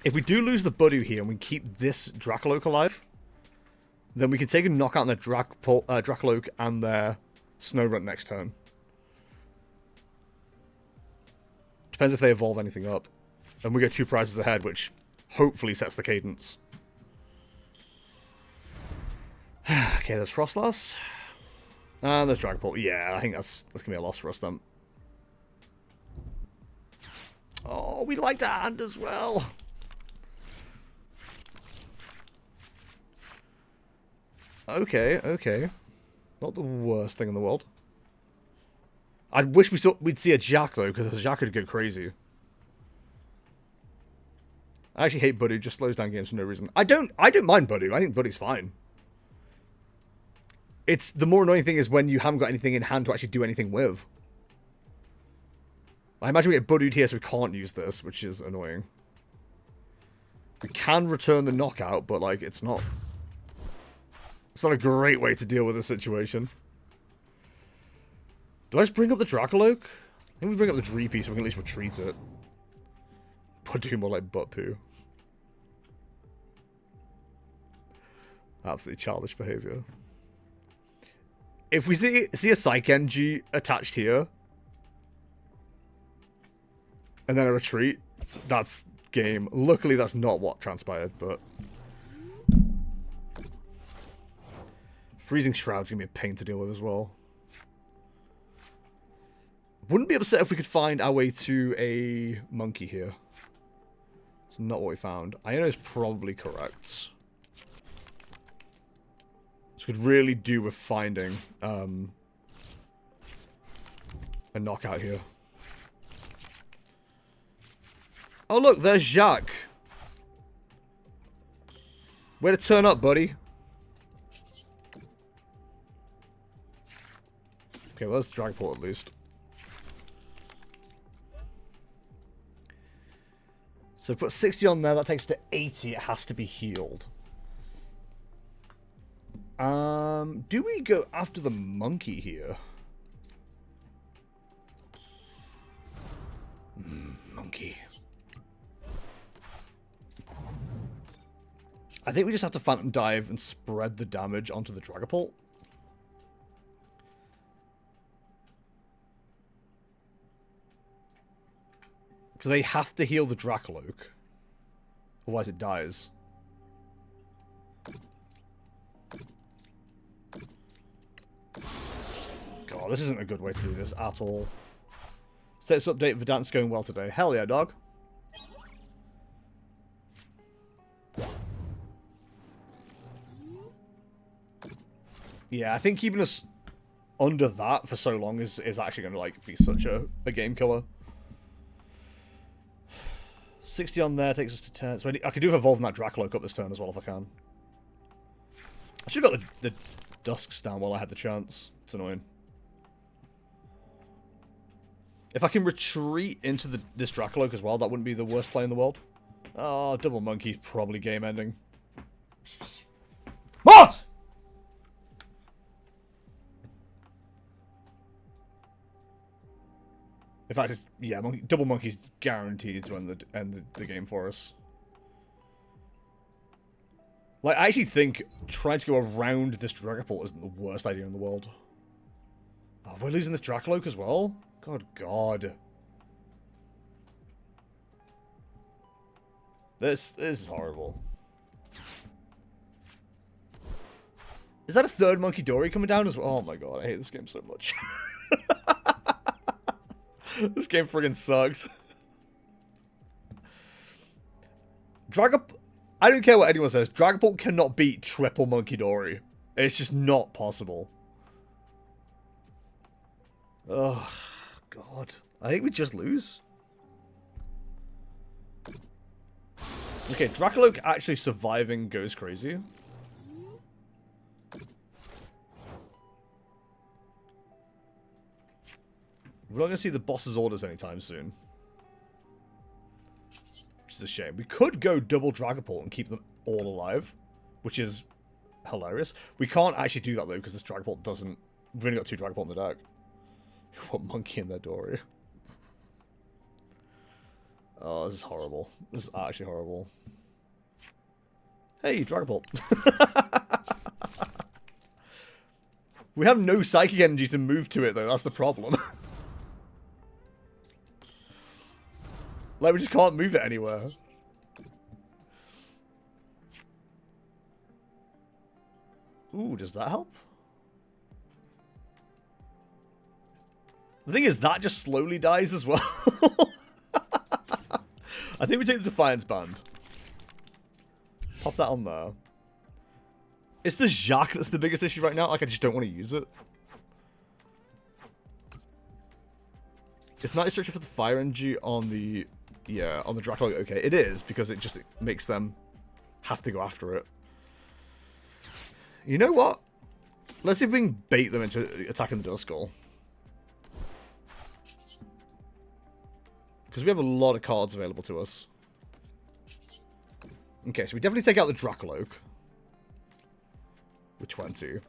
If we do lose the Budew here and we keep this Drakloak alive, then we can take a knockout on their Drakloak and their Snowrunt next turn. Depends if they evolve anything up. And we get 2 prizes ahead, which hopefully sets the cadence. Okay, there's Frostlass. And there's Dragapult. Yeah, I think that's going to be a loss for us then. Oh, we like that hand as well. Okay, okay. Not the worst thing in the world. I wish we'd see a Jacq though, because a Jacq could go crazy. I actually hate Budew, just slows down games for no reason. I don't mind Budew. I think Budew's fine. It's the more annoying thing is when you haven't got anything in hand to actually do anything with. I imagine we get Budew'd here, so we can't use this, which is annoying. We can return the knockout, but like it's not a great way to deal with the situation. Do I just bring up the Drakloak? I think we bring up the Dreepy so we can at least retreat it. Budew more like butt poo. Absolutely childish behavior. If we see a Psychic Energy attached here, and then a retreat, that's game. Luckily, that's not what transpired, but Freezing Shroud's gonna be a pain to deal with as well. Wouldn't be upset if we could find our way to a monkey here. It's not what we found. Iono is probably correct. So Could really do with finding a knockout here. Oh look, there's Jacq. Way to turn up, buddy. Okay, well, that's Dragapult at least. So put 60 on there, that takes it to 80. It has to be healed. Do we go after the monkey here? Monkey. I think we just have to Phantom Dive and spread the damage onto the Dragapult. Because they have to heal the Drakloak. Otherwise it dies. God, this isn't a good way to do this at all. Status update, Verdant's going well today. Hell yeah, dog. Yeah, I think keeping us under that for so long is actually going to like be such a game killer. 60 on there takes us to 10. So I could do evolving that Drakloak up this turn as well if I can. I should have got the Dusks down while I had the chance. It's annoying. If I can retreat into this Drakloak as well, that wouldn't be the worst play in the world. Oh, double monkey's probably game ending. What? In fact, it's, yeah, double monkey's guaranteed to end the game for us. Like, I actually think trying to go around this Dragapult isn't the worst idea in the world. Oh, we're losing this Drakloak as well? Good God. This is horrible. Is that a third Monkey Dory coming down as well? Oh my God, I hate this game so much. This game friggin' sucks. Dragapult, I don't care what anyone says, Dragapult cannot beat triple Monkey Dory. It's just not possible. Oh, God. I think we just lose. Okay, Drakloak actually surviving goes crazy. We're not going to see the boss's orders anytime soon. Which is a shame. We could go double Dragapult and keep them all alive, which is hilarious. We can't actually do that, though, because this Dragapult doesn't... We've only got 2 Dragapult in the deck. What monkey in there, Dory? Oh, this is horrible. This is actually horrible. Hey, Dragapult. We have no Psychic Energy to move to it, though. That's the problem. Like, we just can't move it anywhere. Ooh, does that help? The thing is, that just slowly dies as well. I think we take the Defiance Band. Pop that on there. It's the Jacq that's the biggest issue right now. Like, I just don't want to use it. It's Night Stretcher for the Fire Energy on the... Yeah, on the Drakloak. Okay, it is, because it just makes them have to go after it. You know what? Let's see if we can bait them into attacking the Duskull. Because we have a lot of cards available to us. Okay, so we definitely take out the Drakloak. With 20.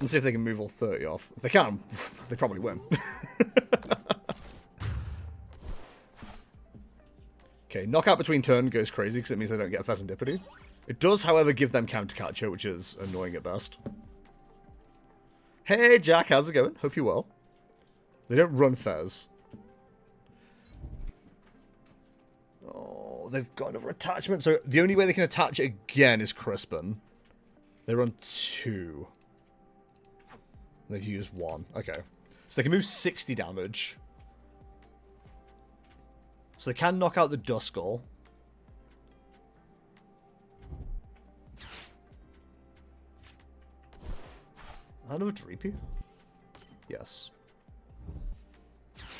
Let's see if they can move all 30 off. If they can, they probably win. Okay, knockout between turn goes crazy because it means they don't get a Fezandipiti. It does, however, give them counter catcher, which is annoying at best. Hey, Jacq, how's it going? Hope you're well. They don't run Fez. Oh, they've got another attachment. So the only way they can attach it again is Crispin. They run 2. They've used 1. Okay. So they can move 60 damage. So they can knock out the Duskull. Another Dreepy? Yes.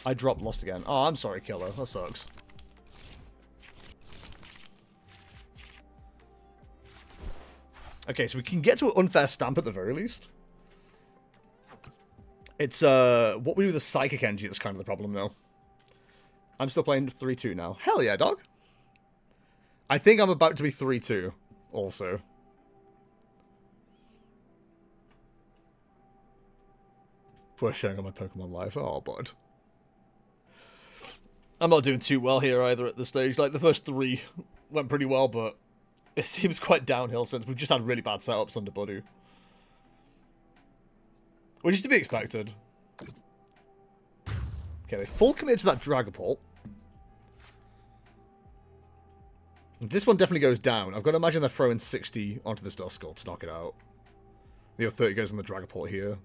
I dropped Lost again. Oh, I'm sorry, Killer. That sucks. Okay, so we can get to an Unfair Stamp at the very least. It's, what we do with the Psychic Energy that's kind of the problem, though. I'm still playing 3-2 now. Hell yeah, dog. I think I'm about to be 3-2, also. Poor showing on my Pokemon Live. Oh, bud. I'm not doing too well here either at this stage. Like, the first 3 went pretty well, but it seems quite downhill since we've just had really bad setups under Budew. Which is to be expected. Okay, they full committed to that Dragapult. This one definitely goes down. I've got to imagine they're throwing 60 onto this Duskull to knock it out. The other 30 goes on the Dragapult here.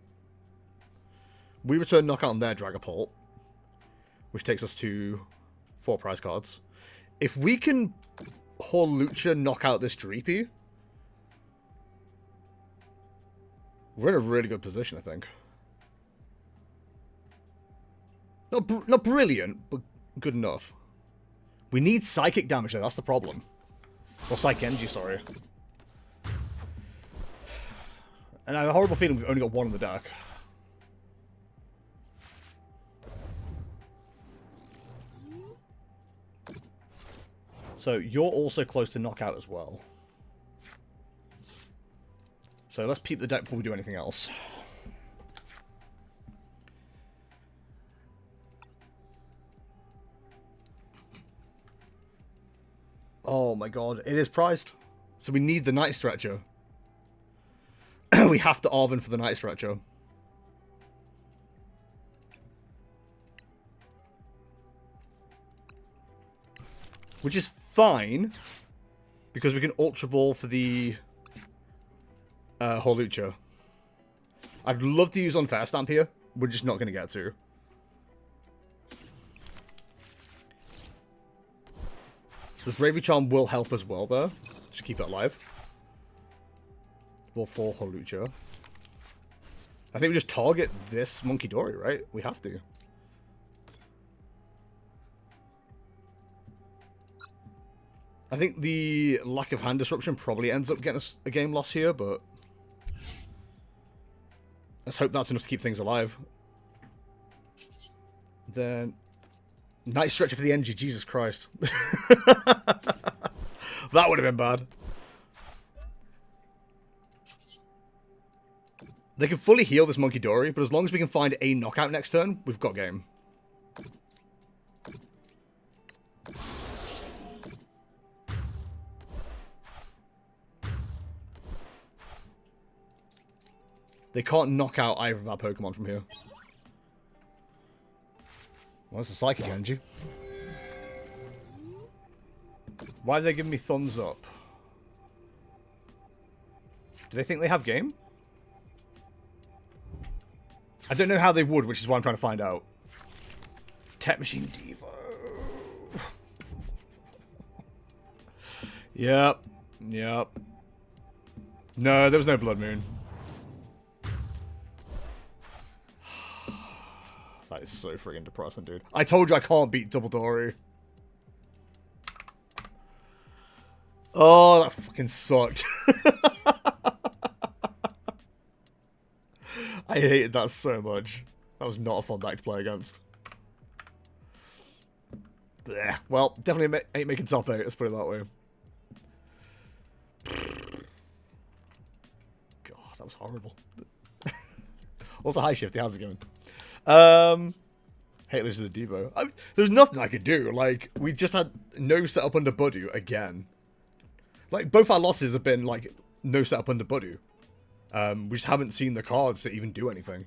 We return knockout on their Dragapult, which takes us to 4 prize cards. If we can Hawlucha knock out this Dreepy, we're in a really good position, I think. Not brilliant, but good enough. We need psychic damage there, that's the problem. Or psychic energy, sorry. And I have a horrible feeling we've only got 1 in the deck. So you're also close to knockout as well. So let's peep the deck before we do anything else. Oh my god, it is priced. So we need the Night Stretcher. We have to Arven for the Night Stretcher. Which is fine, because we can Ultra Ball for the Hawlucha. I'd love to use Unfair Stamp here. We're just not going to get to. So the Bravery Charm will help as well, though. Just keep it alive. Ball for Hawlucha. I think we just target this Monkey Dory, right? We have to. I think the lack of hand disruption probably ends up getting us a game loss here, but let's hope that's enough to keep things alive. Then Night Stretcher for the energy, Jesus Christ. That would have been bad. They can fully heal this Monkey Dory, but as long as we can find a knockout next turn, we've got game. They can't knock out either of our Pokemon from here. Well, that's a Psychic Energy. Why are they giving me thumbs up? Do they think they have game? I don't know how they would, which is why I'm trying to find out. Tech Machine Devo. Yep. Yep. No, there was no Blood Moon. That is so friggin' depressing, dude. I told you I can't beat Double Dory. Oh, that fucking sucked. I hated that so much. That was not a fun deck to play against. Blech. Well, definitely ain't making top 8, let's put it that way. God, that was horrible. Also, hi Shifty, how's it going? Hate losing the Devo. There's nothing I could do. Like, we just had no setup under Budew again. Like, both our losses have been, like, no setup under Budew. We just haven't seen the cards to even do anything.